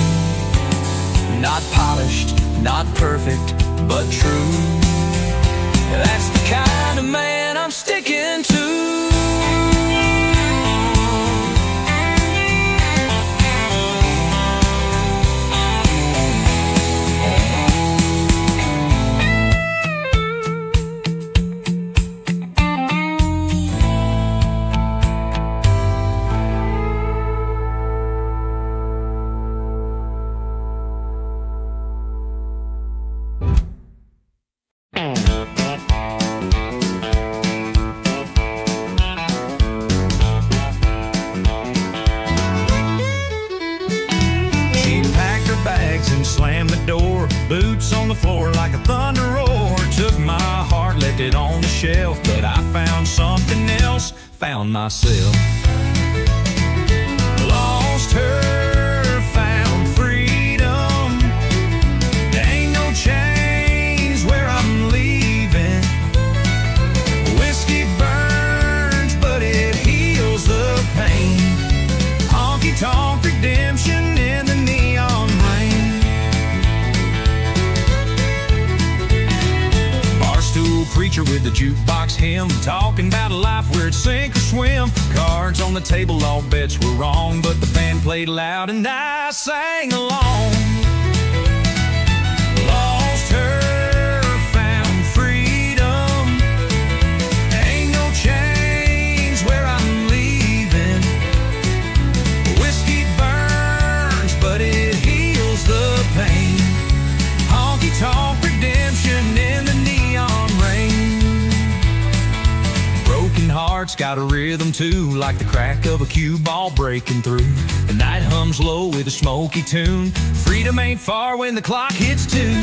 Not polished, not perfect, but true. That's the kind of man I'm sticking to. Slammed the door, boots on the floor like a thunder roar. Took my heart, left it on the shelf, but I found something else, found myself. Lost her, found freedom. There ain't no chains where I'm leaving. Whiskey burns, but it heals the pain. Honky-tonk redemption in the neon rain. Preacher with the jukebox hymn, talking about a life where it's sink or swim. Cards on the table, all bets were wrong, but the band played loud and I sang along. Lost her, found freedom. Ain't no chains where I'm leaving. Whiskey burns, but it heals the pain. Honky-tonk redemption in the neon rain. Broken hearts got a rhythm too, like the crack of a cue ball breaking through. The night hums low with a smoky tune. Freedom ain't far when the clock hits 2.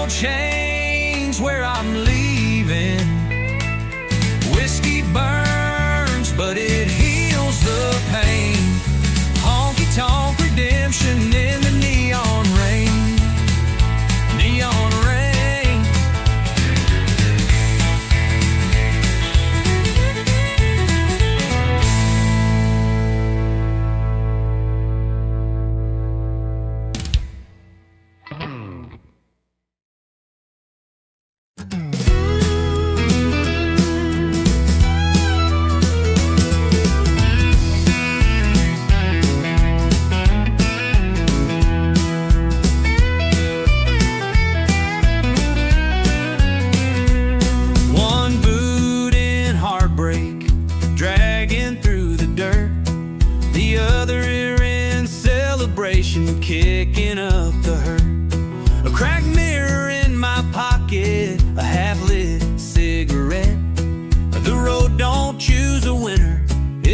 Chains where I'm leaving. Whiskey burns, but it heals the pain. Honky-tonk redemption in the neon rain.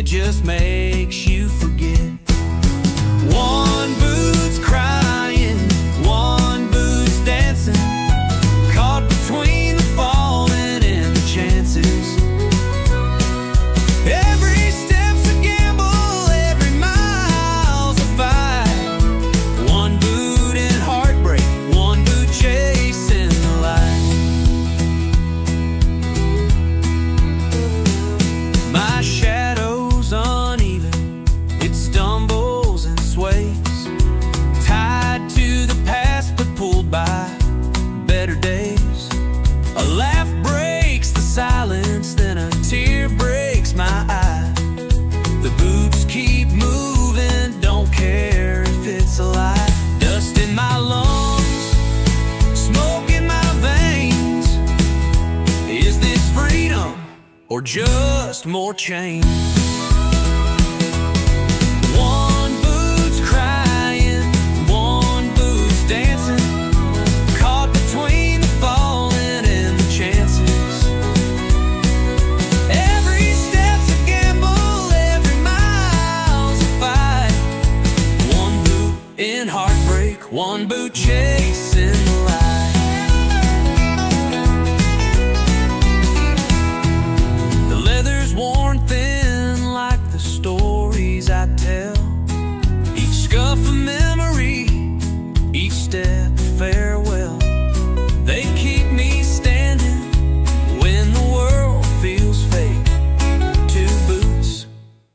just makes you forget. One boot's crying, one boot's dancing, caught between the falling and the chances. Every step's a gamble, every mile's a fight. One boot in heartbreak, one boot chasing the light. My shadow's uneven, it stumbles and sways, tied to the past but pulled by better days. A laugh breaks the silence, then a tear breaks my eye. The boots keep moving, don't care if it's a lie. Dust in my lungs, smoke in my veins. Is this freedom or just more chains? One boot's crying, one boot's dancing, caught between the falling and the chances. Every step's a gamble, every mile's a fight. One boot in heartbreak, one boot chasing the light. The leather's worn thin like the stories I tell. Each scuff a memory, each step a farewell. They keep me standing when the world feels fake. Two boots,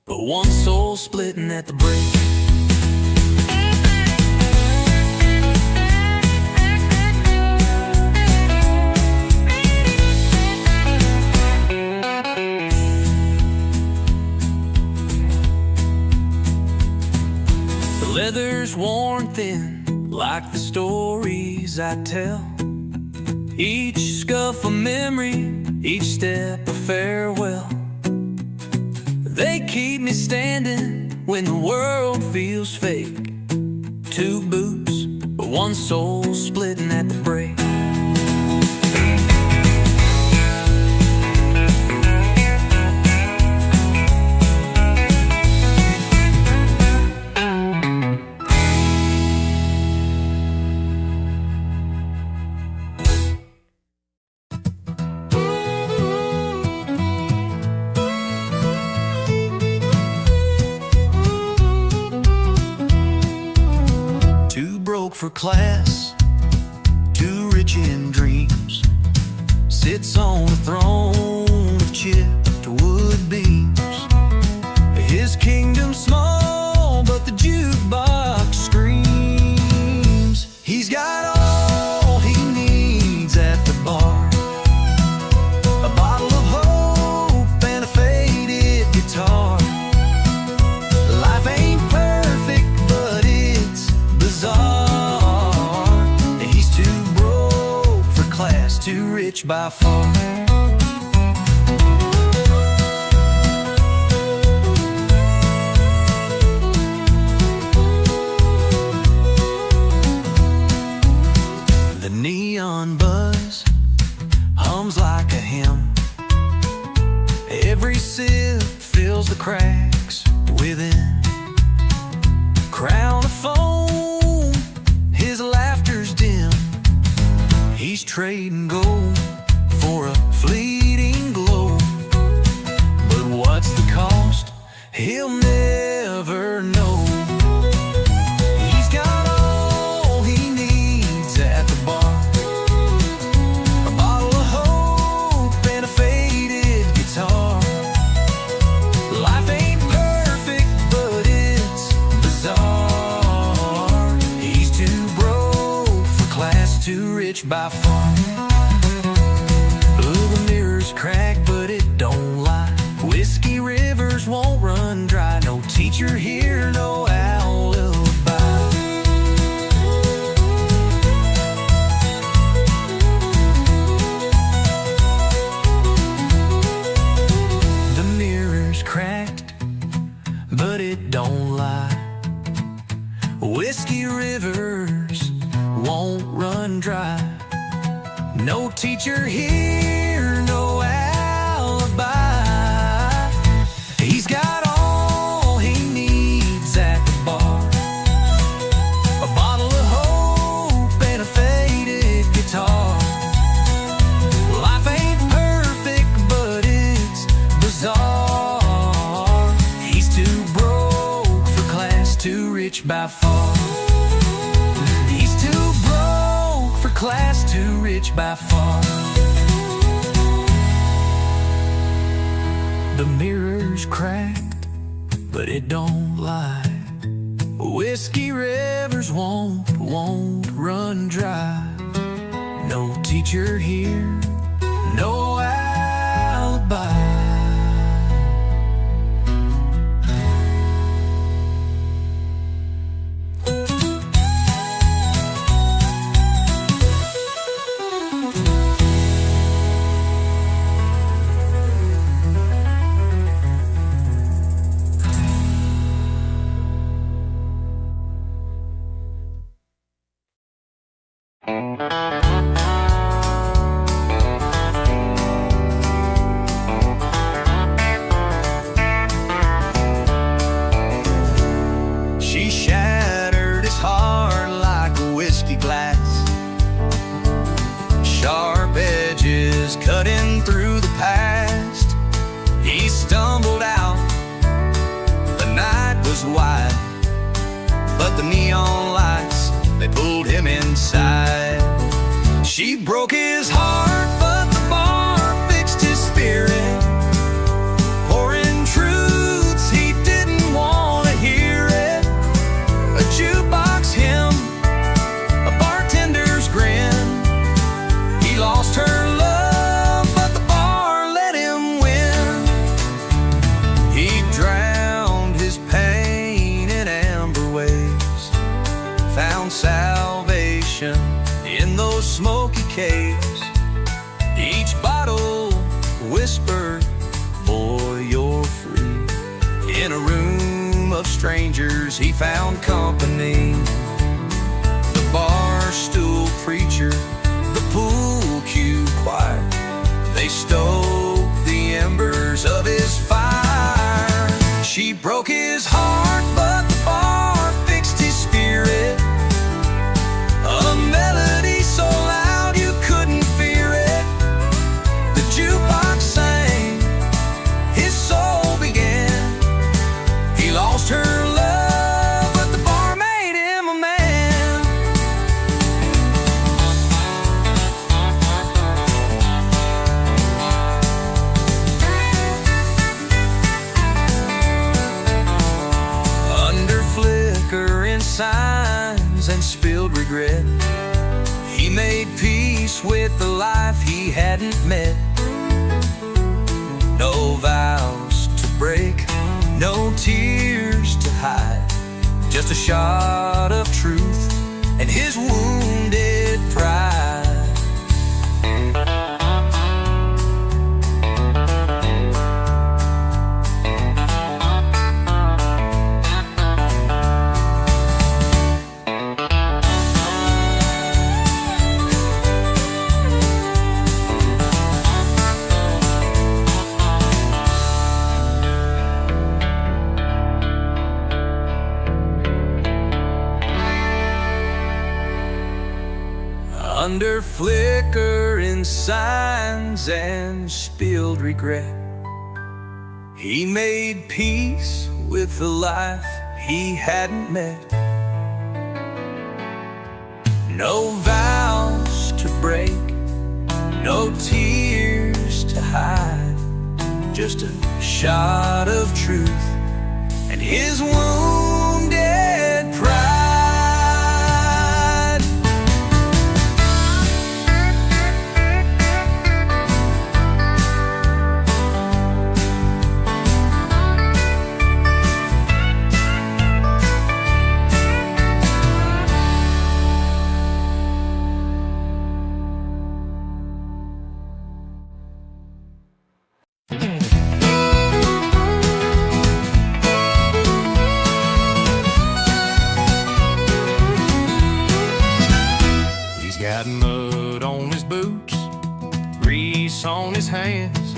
but one soul splitting at the break. The leather's worn thin like the stories I tell. Each scuff a memory, each step a farewell. They keep me standing when the world feels fake. Two boots, but one soul splitting at the break. Too broke for class, too rich in dreams, sits on a throne of chipped wood beams. His kingdom's small, but the jukebox screams. He's got all he needs at the bar, a bottle of hope and a faded guitar. Life ain't perfect, but it's bizarre. He's too broke for class, too rich by far. The neon buzz hums like a hymn. Every sip fills the cracks within. Crown of foam, his laughter's dim. He's trading gold for a fleeting glow. But what's the cost? He'll never know. He's got all he needs at the bar, a bottle of hope and a faded guitar. Life ain't perfect, but it's bizarre. He's too broke for class, too rich by far. Ooh, the mirror's cracked, but it don't lie. Whiskey rivers won't run dry. No teacher here, no alibi. The mirror's cracked, but it don't lie. Whiskey rivers won't run dry. No teacher here, no alibi. He's got all rich by far. He's too broke for class, too rich by far. The mirror's cracked, but it don't lie. Whiskey rivers won't run dry. No teacher here, no alibi. She shattered his heart like a whiskey glass. Sharp edges cutting through the past. He stumbled out, the night was wide, but the neon lights, they pulled him inside. She broke his heart, but the bar fixed his spirit, pouring truths he didn't want to hear it. A jukebox hymn, a bartender's grin. He lost her love, but the bar let him win. He drowned his pain in amber waves, found salvation in those smoky caves. Each bottle whispered, boy, you're free. In a room of strangers he found company. The bar stool preacher, the pool cue choir, they stoked the embers of his fire. She broke his heart, but the bar fixed his spirit. A melody so loud you couldn't fear it. The jukebox sang, his soul began. He lost her love, but the bar made him a man. Under flickering signs and spilled regret, he made peace with the life he hadn't met. No vows to break, no tears to hide, just a shot of truth and his wounded pride. Under flickering signs and spilled regret, he made peace with the life he hadn't met. No vows to break, no tears to hide, just a shot of truth and his wounded pride. Got mud on his boots, grease on his hands,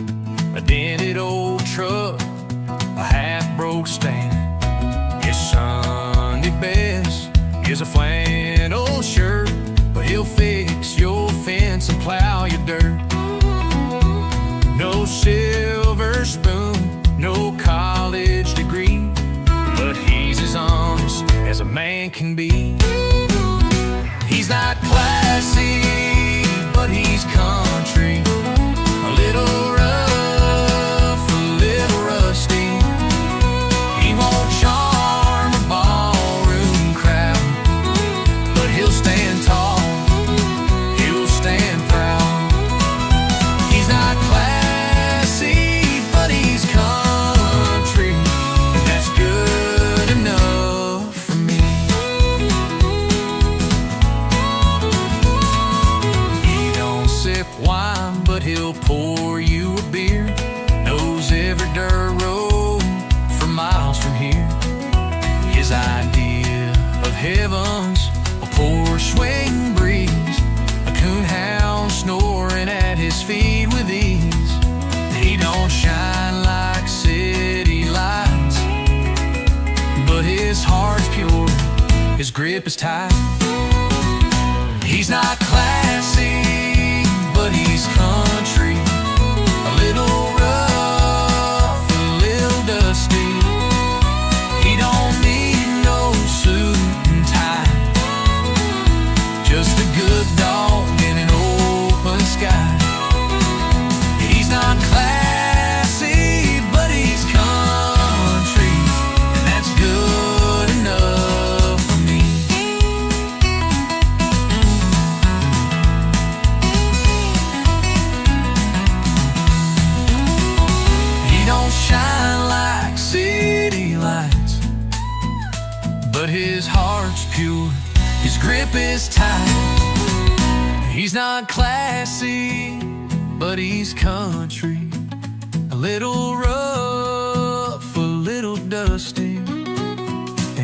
a dented old truck, a half-broke stand. His Sunday best is a flannel shirt, but he'll fix your fence and plow your dirt. No silver spoon, no college degree, but he's as honest as a man his grip is tight. He's not classy, but he's country. A little rough, a little dusty. He don't need no suit and tie. Just a good dog in an open sky. He's not classy, but he's country, and that's good enough for me. He don't shine like city lights, but his heart's pure, his grip is tight. He's not classy, but he's country. A little rough, a little dusty.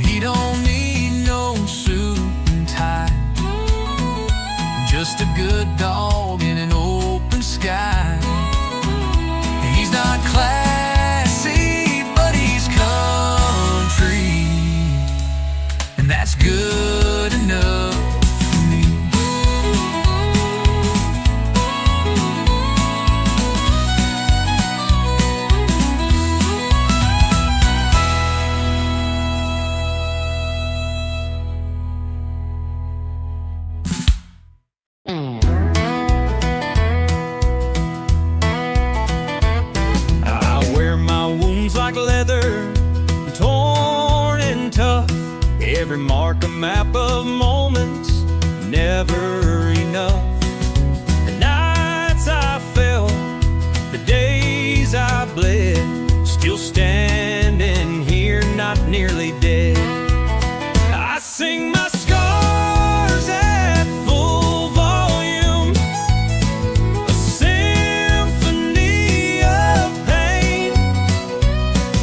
He don't need no suit and tie. Just a good dog in an open sky. He's not classy, but he's country, and that's good enough for me. I wear my wounds like leather, torn and tough. Every mark a map of moments, never enough. The nights I fell, the days I bled, still standing here, not nearly dead. I sing my scars at full volume, a symphony of pain.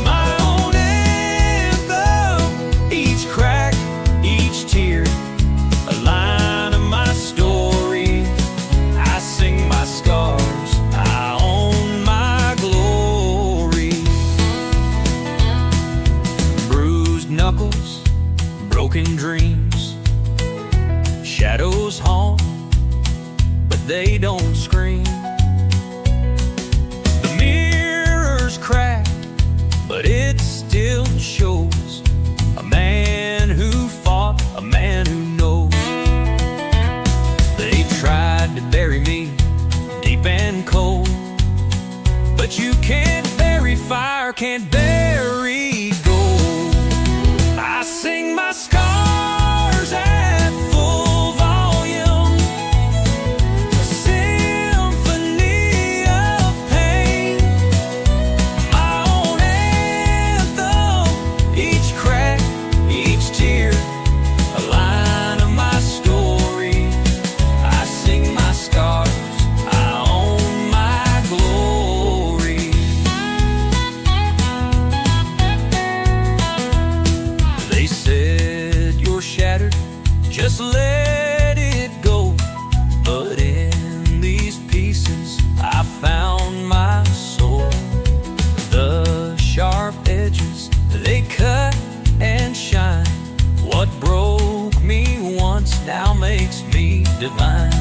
My own anthem, each crack, each tear, a line of my story. I sing my scars, I own my glory. Bruised knuckles, broken dreams, shadows haunt, but they don't scream. The mirror's cracked, but it still shows a man who fought, a man who knows. They tried to bury me deep and cold, but you can't bury fire, can't bury gold. I sing my scars at full volume, a symphony of pain. My own anthem, each crack, each tear, a line of my story. I sing my scars, I own my glory. They said you're shattered, just let it go. But in these pieces I found my soul. The sharp edges, they cut and shine. What broke me once now makes me divine.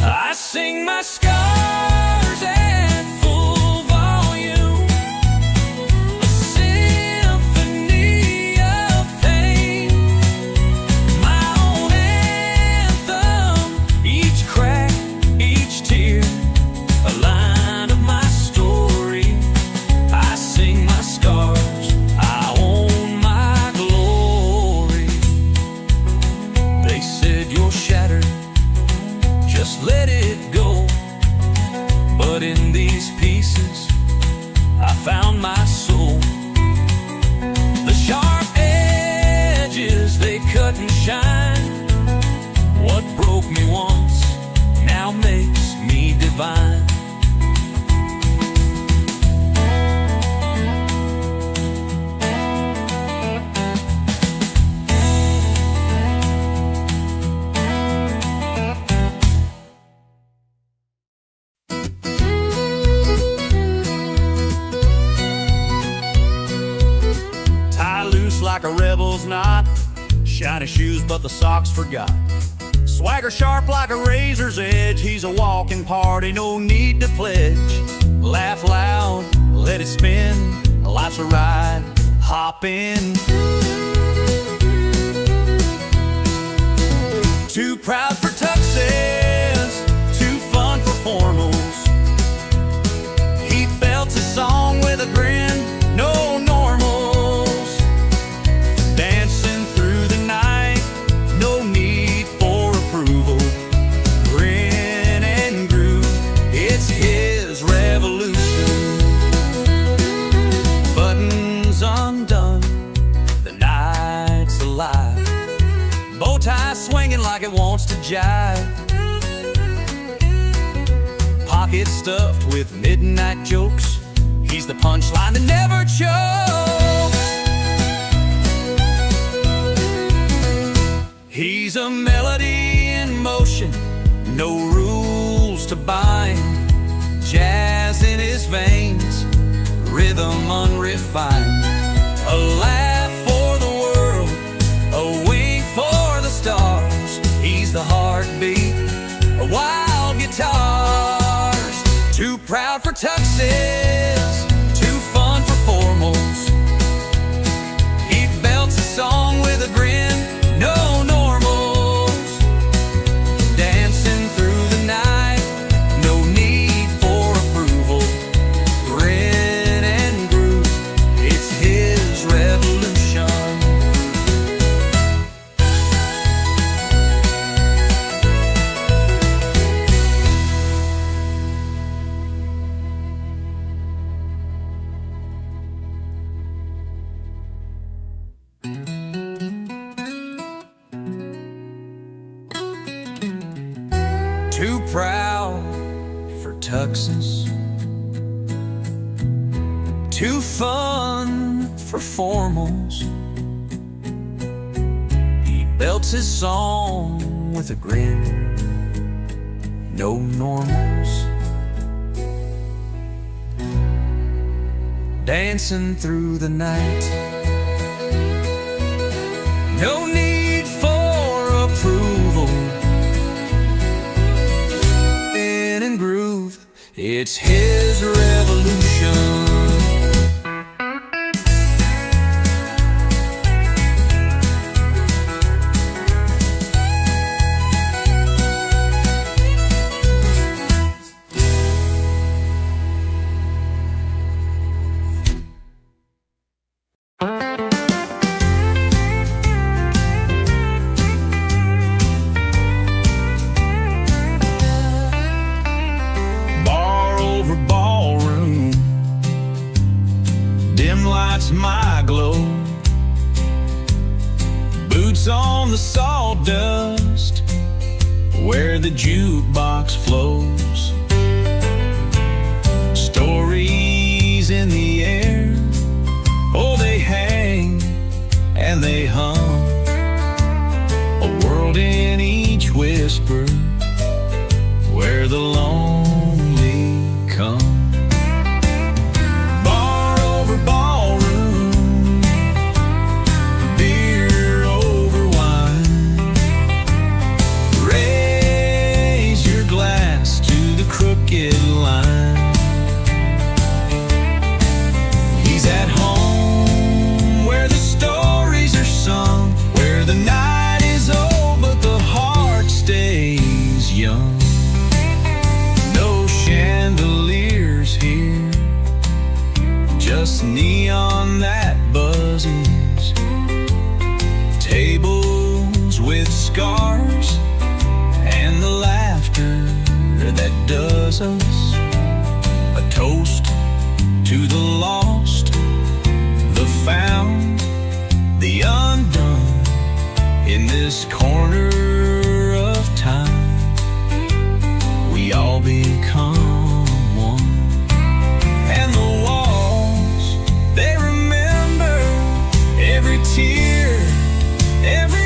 I sing my scars like a rebel's knot. Shiny shoes, but the socks forgot. Swagger sharp like a razor's edge. He's a walking party, no need to pledge. Laugh loud, let it spin. Life's a ride, hop in. Too proud for tuxes, too fun for formals. He belts his song with a grin, no normals. Dancing through the night, no need for approval. Grin and groove, it's his revolution. Buttons undone, the night's alive. Bow tie swinging like it wants to jive. Pockets stuffed with midnight jokes. He's the punchline that never chokes. He's a melody in motion, no rules to bind. Jazz in his veins, rhythm unrefined. A laugh for the world, a wink for the stars. He's the heartbeat of wild guitars. Too proud for tuxes, too fun for formals. He belts a song with a grin, no normals. Dancing through the night, no need for approval. Grin and groove, it's his revolution. Too proud for tuxes, too fun for formals. He belts his song with a grin, no normals. Dancing through the night, no need for approval. In and groove, it's his revolution. Lights my glow, boots on the sawdust where the jukebox flows. Stories in the air, oh they hang and they hum. A world in each whisper where the lonely come. He's at home where the stories are sung, where the night is old but the heart stays young. No chandeliers here, just neon that buzzes. Tables with scars and the laughter that does us. A toast to the lost, the found, the undone in this corner of time. We all become one, and the walls, they remember every tear, every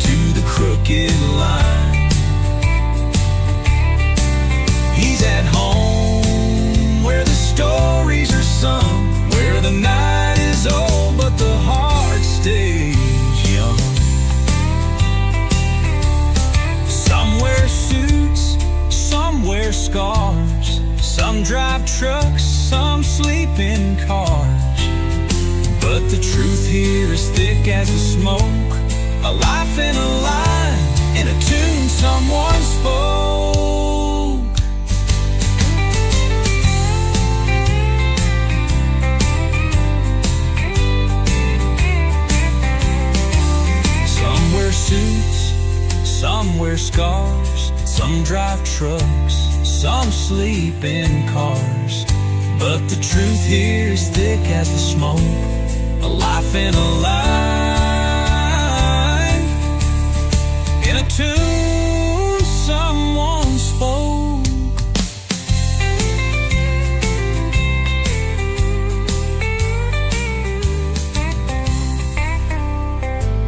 to in cars. But the truth here is thick as the smoke. A life in a line, in a tune someone spoke. Some wear suits, some wear scarves, some drive trucks, some sleep in cars. But the truth here is thick as the smoke. A life in a line, in a tune someone spoke.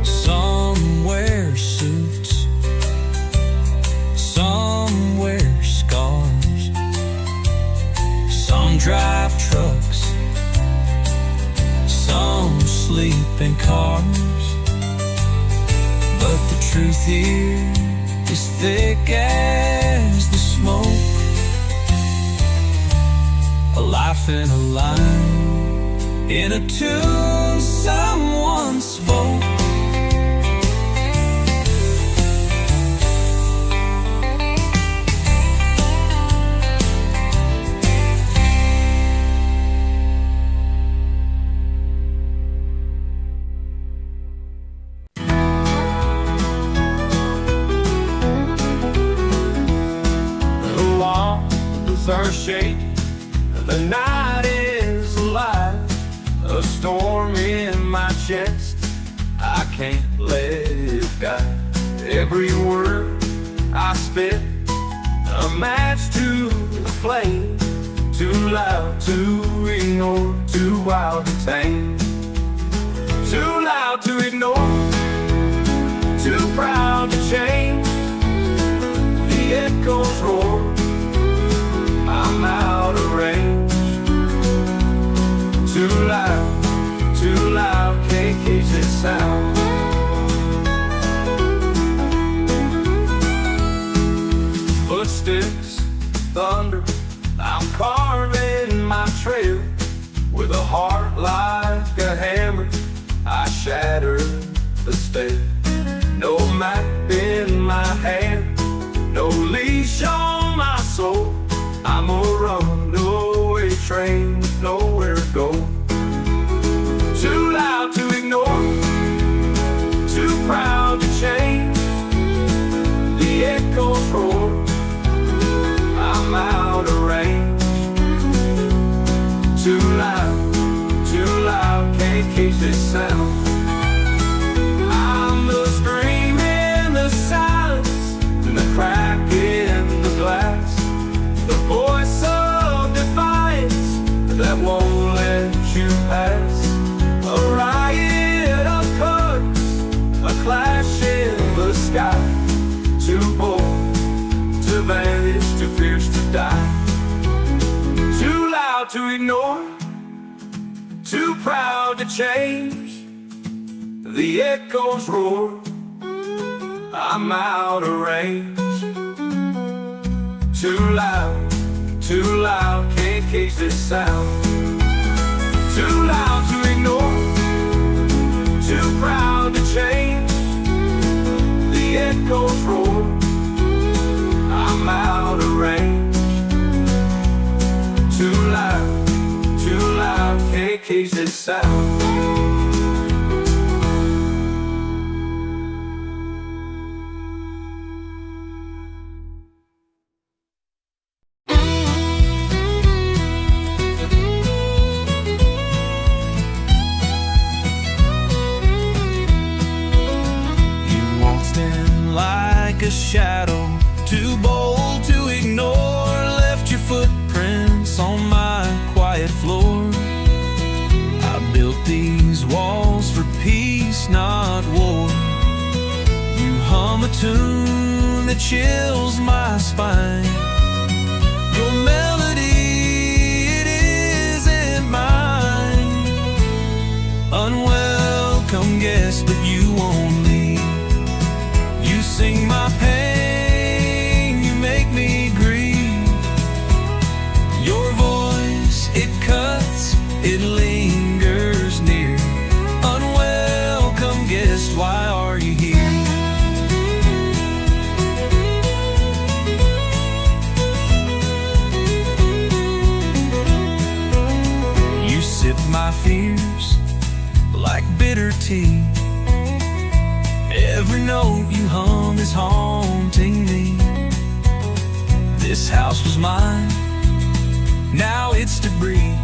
Some wear suits, some wear scars, some drive trucks, some sleep in cars. But the truth here is thick as the smoke. A life in a line, in a tune someone spoke. Are shaking, the night is alive. A storm in my chest, I can't let it die. Every word I spit, a match to the flame. Too loud to ignore, too wild to tame. Too loud to ignore, too proud to change. The echoes roar, I'm out of range. Too loud, can't catch this sound. Footsteps, thunder, I'm carving my trail. With a heart like a hammer, I shatter the step. No map in my hand, no leash on my soul. I'm a runaway train with nowhere to go. Too loud to ignore, too proud to change. The echoes roar, I'm out of range. Too loud, can't catch this sound. I'm the scream in the silence, and the crack in the glass. The voice of defiance that won't let you pass. A riot of colors, a clash in the sky. Too bold to vanish, too fierce to die. Too loud to ignore, too proud to change. The echoes roar, I'm out of range. Too loud, can't catch this sound. Too loud to ignore, too proud to change. The echoes roar, I'm out of range. Too loud, can't catch this sound. Like a shadow, too bold to ignore. Left your footprints on my quiet floor. I built these walls for peace, not war. You hum a tune that chills my spine. Your melody, it isn't mine. Unwelcome guest, but you won't leave. You sing my pain, you make me grieve. Your voice, it cuts bitter tea. Every note you hum is haunting me. This house was mine, now it's debris.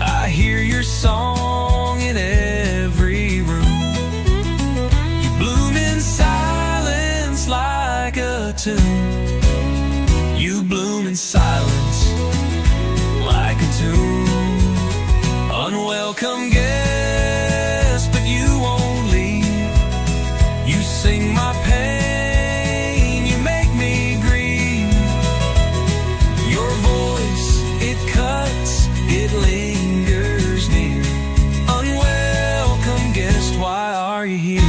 I hear your song in every room. You bloom in silence like a tune. You bloom in silence like a tune. Unwelcome guest, but you won't leave. You sing my pain, you make me grieve. Your voice, it cuts, it lingers near. Unwelcome guest, why are you here?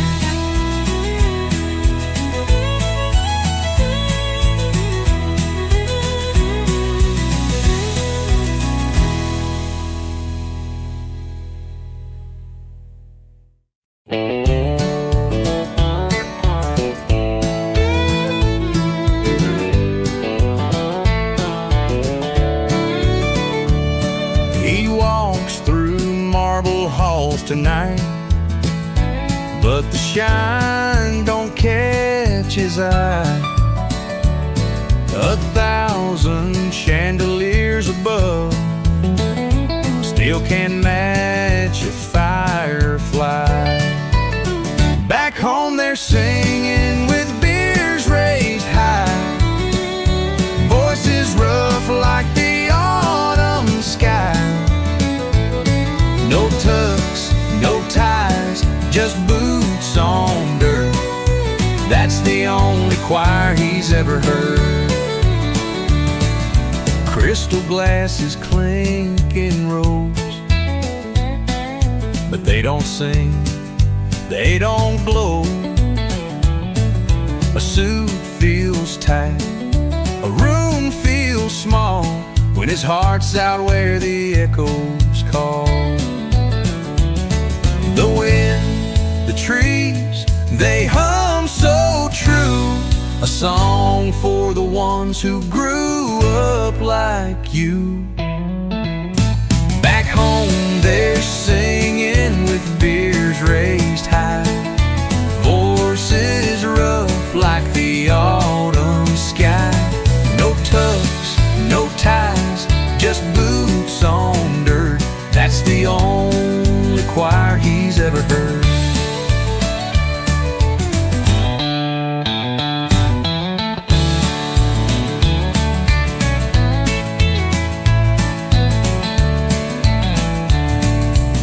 He walks through marble halls tonight, but the shine don't catch his eye. 1,000 chandeliers above still can't match a firefly. Back home they're singing with beers raised high, voices rough like the autumn sky. No tucks, no ties, just boots on dirt. That's the only choir he's ever heard. Crystal glasses clink in rows, but they don't sing, they don't glow. A suit feels tight, a room feels small, when his heart's out where the echoes call. The wind, the trees, they hum so true. A song for the ones who grew up like you. Back home they're singing with beers raised high, voices rough like the autumn sky. No tucks, no ties, just boots on dirt. That's the only choir he's ever heard.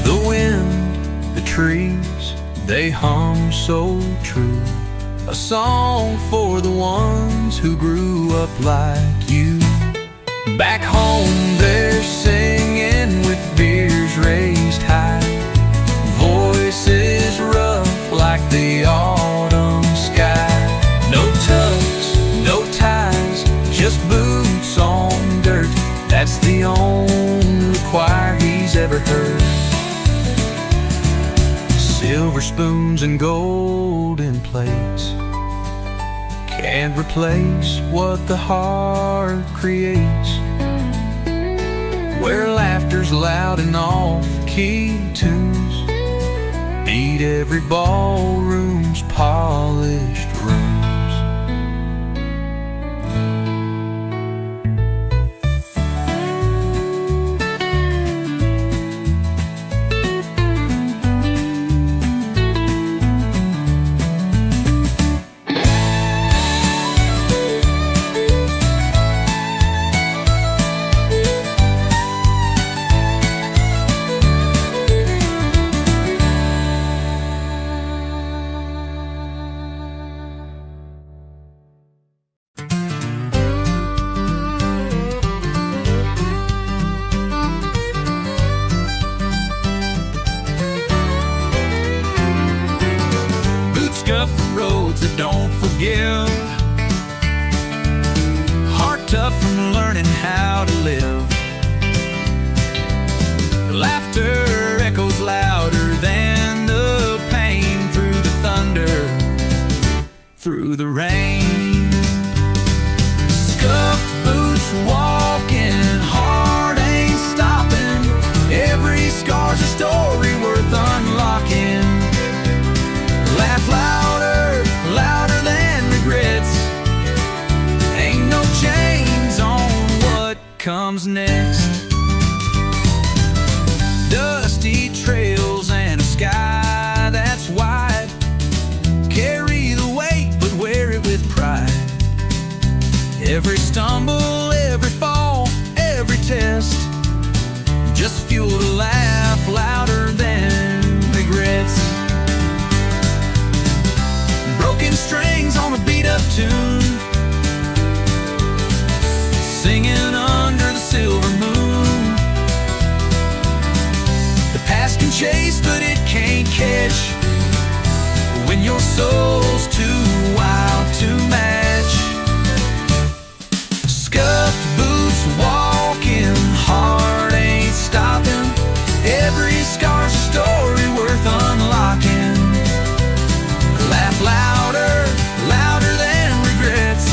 The wind, the trees, they hum so true. A song for the ones who grew up like you. Back home they're singing with beers raised high, voices rough like the autumn sky. No tucks, no ties, just boots on dirt. That's the only choir he's ever heard. Silver spoons and golden plates can't replace what the heart creates. Where laughter's loud and off-key tunes beat every ballroom's polished rooms. Scuff roads that don't forgive, heart tough from learning how to live. Laughter echoes louder than the pain through the thunder, through the rain. Scuffed boots walking, heart ain't stopping. Every scar's a story worth unlocking. can chase, but it can't catch when your soul's too wild to match. Scuffed boots walking, heart ain't stopping. Every scar's a story worth unlocking. Laugh louder, louder than regrets.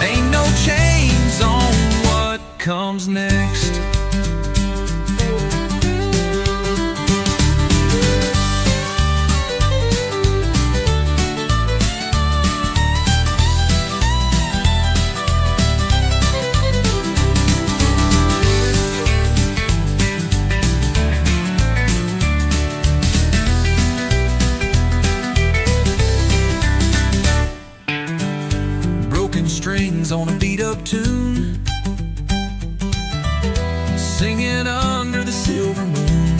Ain't no chains on what comes next. Strings on a beat-up tune, singing under the silver moon.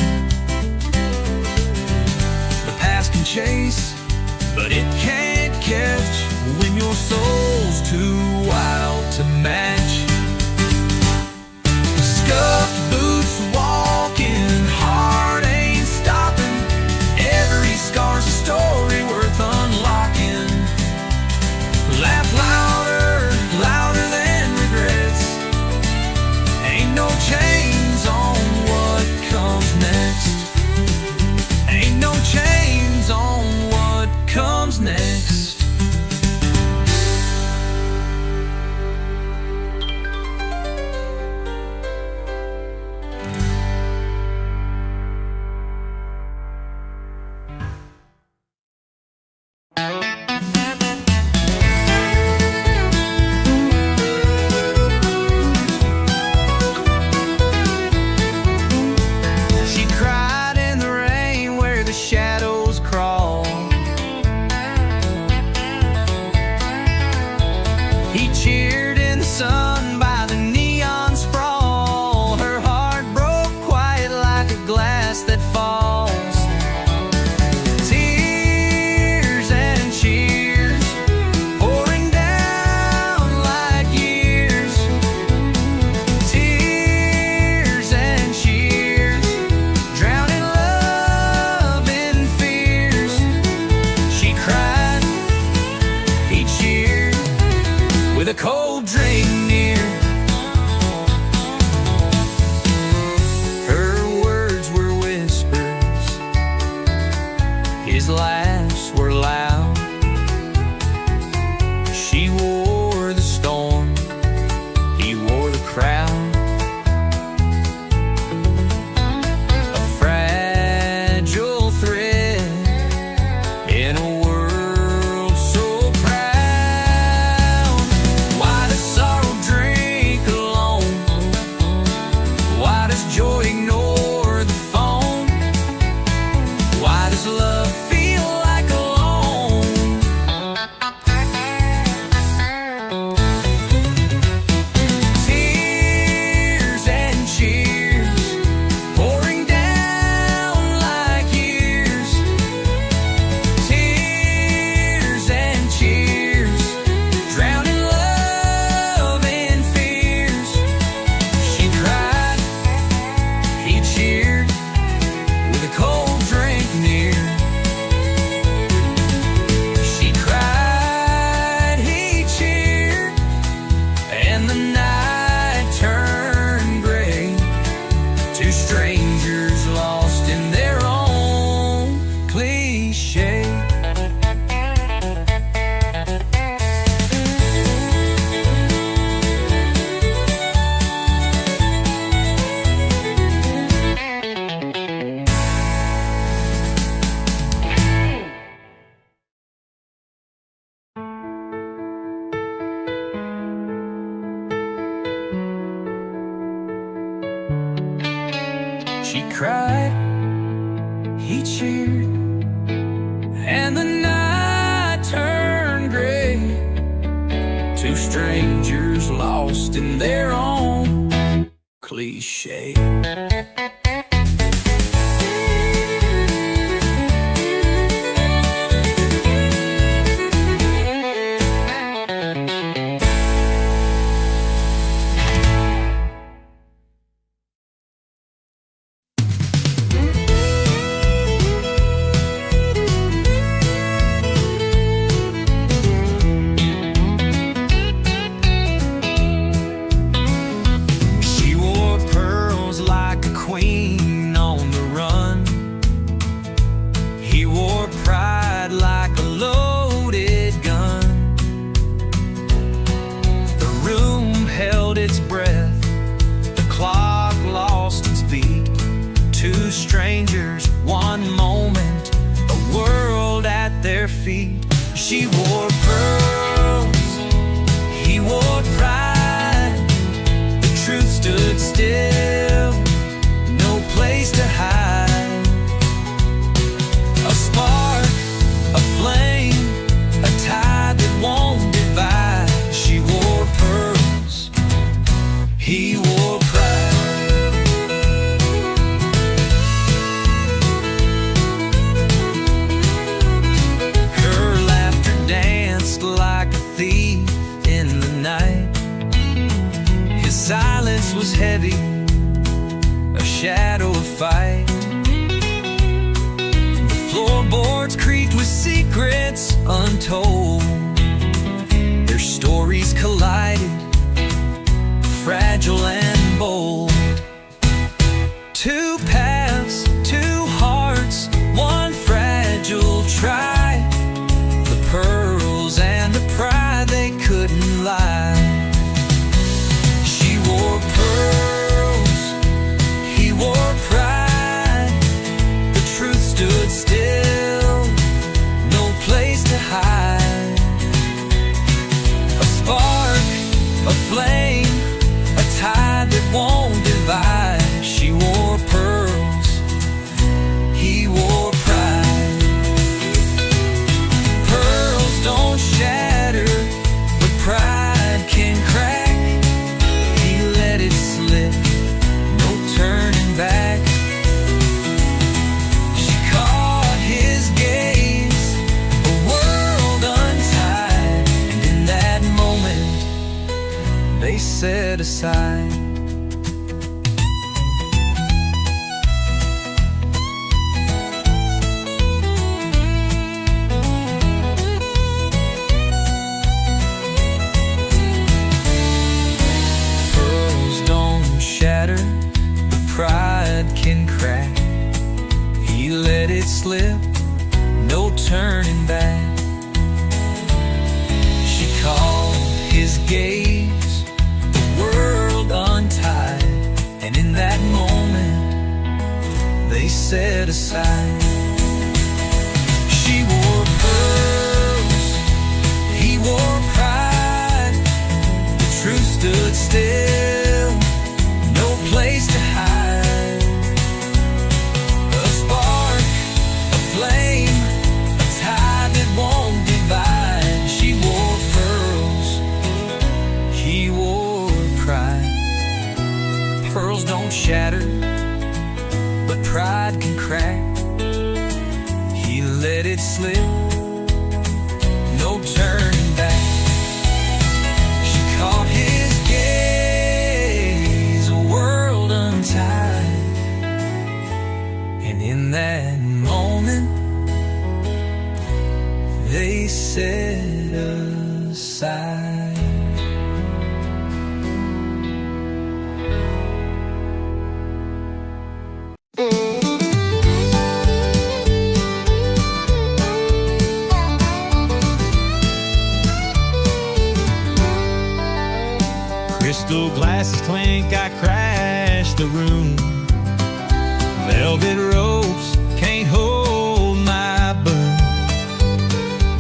The past can chase, but it can't catch when your soul's too wild to match. Scuffed boots walking, heart ain't stopping. Every scar's a story worth unlocking. Laugh louder, louder than regrets. Ain't no chains on what comes next. Ain't no chains on what comes next. Shadows crawl. He cheered in the sun by the neon sprawl. Her heart broke quiet like a glass that falls. Tears and cheers pouring down like years. Tears and cheers drowning love in fears. She cried, he cheered, with a cold drink near. Her words were whispers, his laughs were loud. She wore the storm, he wore the crowd. A fragile thread in a world so proud. Why does sorrow drink alone? Why does joy ignore the phone? Why does love feel like alone? Tears and cheers pouring down like years. Tears and cheers drowning love in fears. She cried, he cheered, with a cold drink near. She cried, he cheered, and the night turned gray. Two strangers lost in their own cliche. She cried, he cheered, and the night turned gray. Two strangers lost in their own cliche. She wore pearls, he wore pride. The truth stood still, no place to hide. A spark, a flame, a tide that won't divide. She wore pearls, he wore pride. Her laughter danced like a thief in the night. His silence was heavy, a shadow of fight. The floorboards creaked with secrets untold. Their stories collided, fragile and bold. Two paths, two hearts, one fragile try. The pearls and the pride, they couldn't lie. She wore pearls, he wore pride. The truth stood still, no place to hide. A spark, a flame, a tide that won't divide. She wore pearls, he wore pride. Pearls don't shatter, but pride can crack. He let it slip, no turning back. She caught his gaze, a world untied, and in that moment they set aside. Pearls don't shatter, but pride can crack. He let it slip, no turning back. She called his gaze, the world untied, and in that moment they set aside. She wore pearls, he wore pride. The truth stood still, no place to hide. A spark, a flame, a tide that won't divide. She wore pearls, he wore pride. Pearls don't shatter, but pride can crack. He let it slip, no turning back. She caught his gaze, a world untied, and in that moment they set aside. Crystal glasses clink, I crash the room. Velvet ropes can't hold my boom.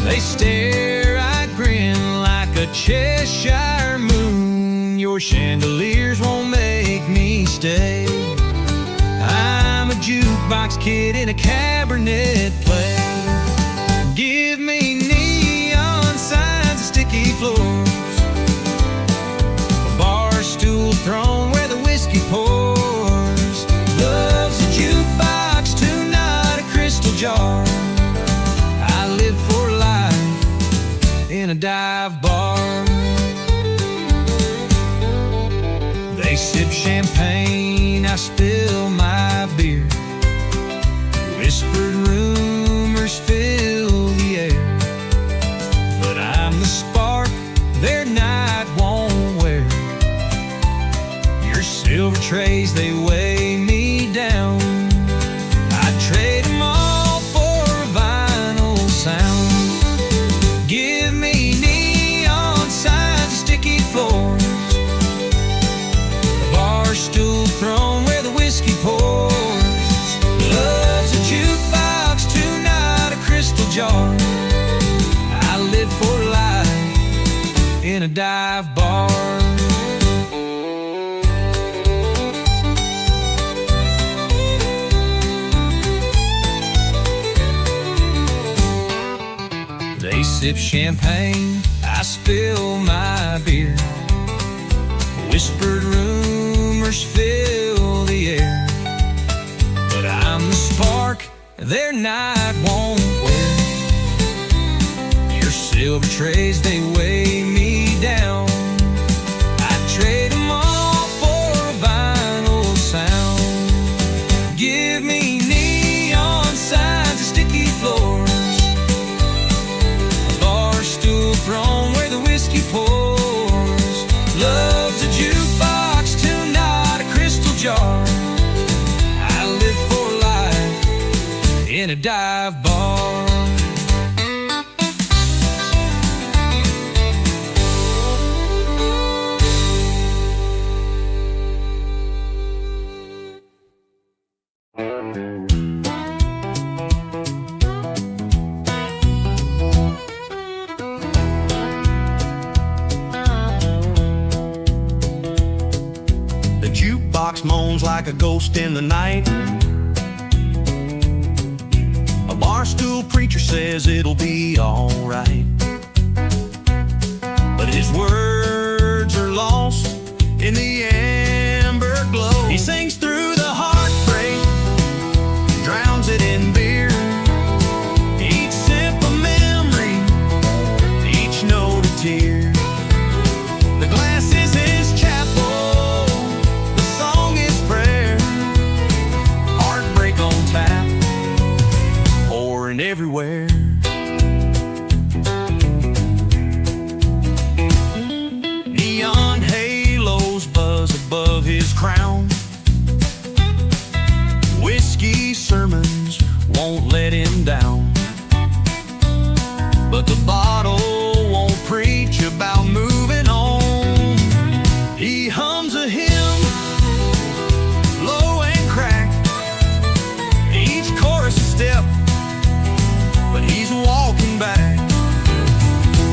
They stare, I grin like a Cheshire moon. Your chandeliers won't make me stay. I'm a jukebox kid in a cabernet play. Give me neon signs and sticky floors, stool throne where the whiskey pours. Love's a jukebox too, not a crystal jar. I live for life in a dive bar. They sip champagne, I spill my beer. Whispered rumors fill the air, but I'm the spark their night won't wear. Silver trays, they weigh me down. I'd trade them all for a vinyl sound. Give me neon signs, sticky floors, a bar stool throne where the whiskey pours. Love's a jukebox sip champagne, I spill my beer. Whispered rumors fill the air, but I'm the spark their night won't wear. Your silver trays, they weigh me down. I'd trade them all for a vinyl sound. Give me neon signs and sticky floors, a bar stool throne where the whiskey pours. Love's a jukebox tonight, a crystal jar. I live for life in a dive bar. The jukebox moans like a ghost in the night. A barstool preacher says it'll be alright, but his words are lost in the amber glow. He sings through the heartbreak, drowns it in beer. Each sip a memory, each note a tear. The glass is his chapel, the song is prayer. Heartbreak on tap, pouring everywhere. Neon halos buzz above his crown. Whiskey sermons won't let him down, but the bottle won't preach about moving on. He hums a hymn, low and cracked, each chorus a step, but he's walking back.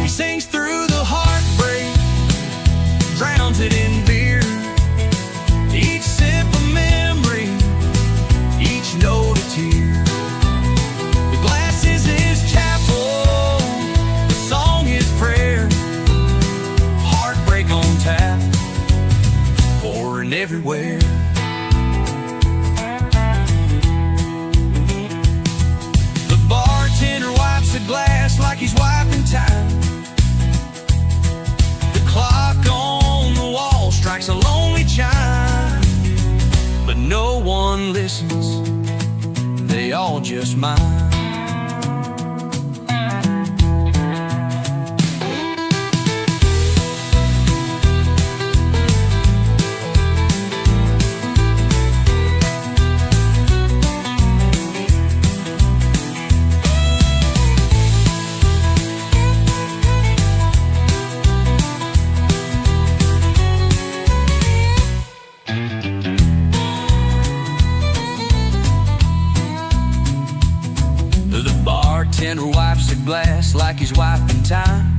He sings through the heartbreak, drowns it in beer. Each sip a memory, each note a tear. The glass is his chapel, the song his prayer. Heartbreak on tap, pouring everywhere. The bartender wipes the glass like he's wiping time. The clock on the wall strikes a lonely chime, but no one listens, they all just mime. The bartender wipes the glass like he's wiping time.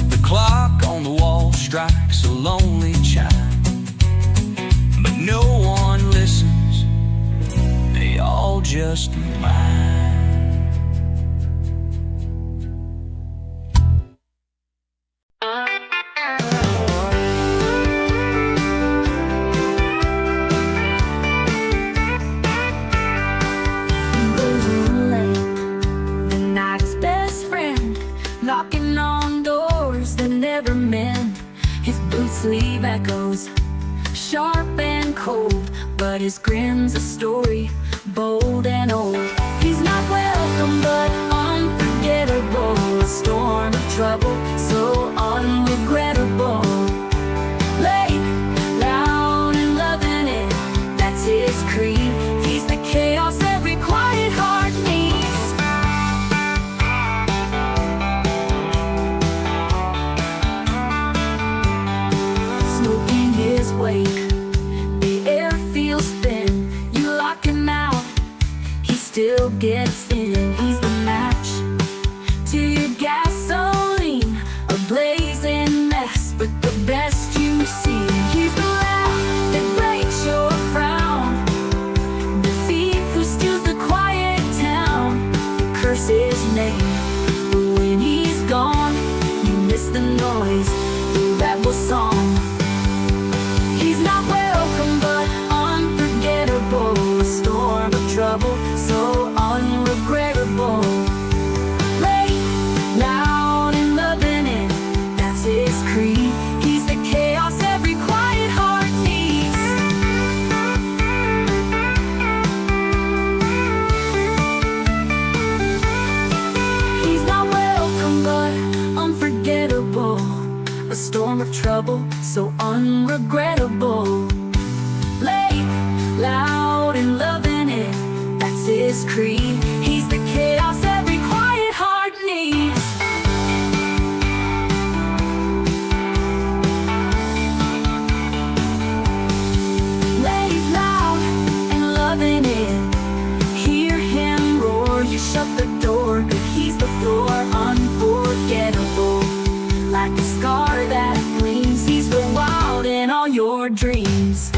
The clock on the wall strikes a lonely chime, but no one listens, they all just mime. The night's best friend, knocking on doors that never mend. His boot sleeve echoes, sharp and cold, but his grin's a story, bold and old. He's not welcome, but unforgettable. A storm of trouble, so unregrettable. Late, loud, and loving it, that's his creed. He's the chaos every quiet heart needs. Smoke in his wake, the air feels thin. You lock him out, he still gets in. He's the match to your gasoline, a blazing mess, but the best you see. He's the laugh that breaks your frown, the thief who steals the quiet town. You curse his name, trouble, so unregrettable. Late, loud, and loving it, that's his creed. He's the chaos every quiet heart needs. He's not welcome but unforgettable, a storm of trouble, so unregrettable. Late, loud, and loving it, that's his creed. He's the chaos every quiet heart needs. Late, loud, and loving it, hear him roar. You shut the door, but he's the floor, unforgettable. Like a scar that gleams, he's the wild in all your dreams.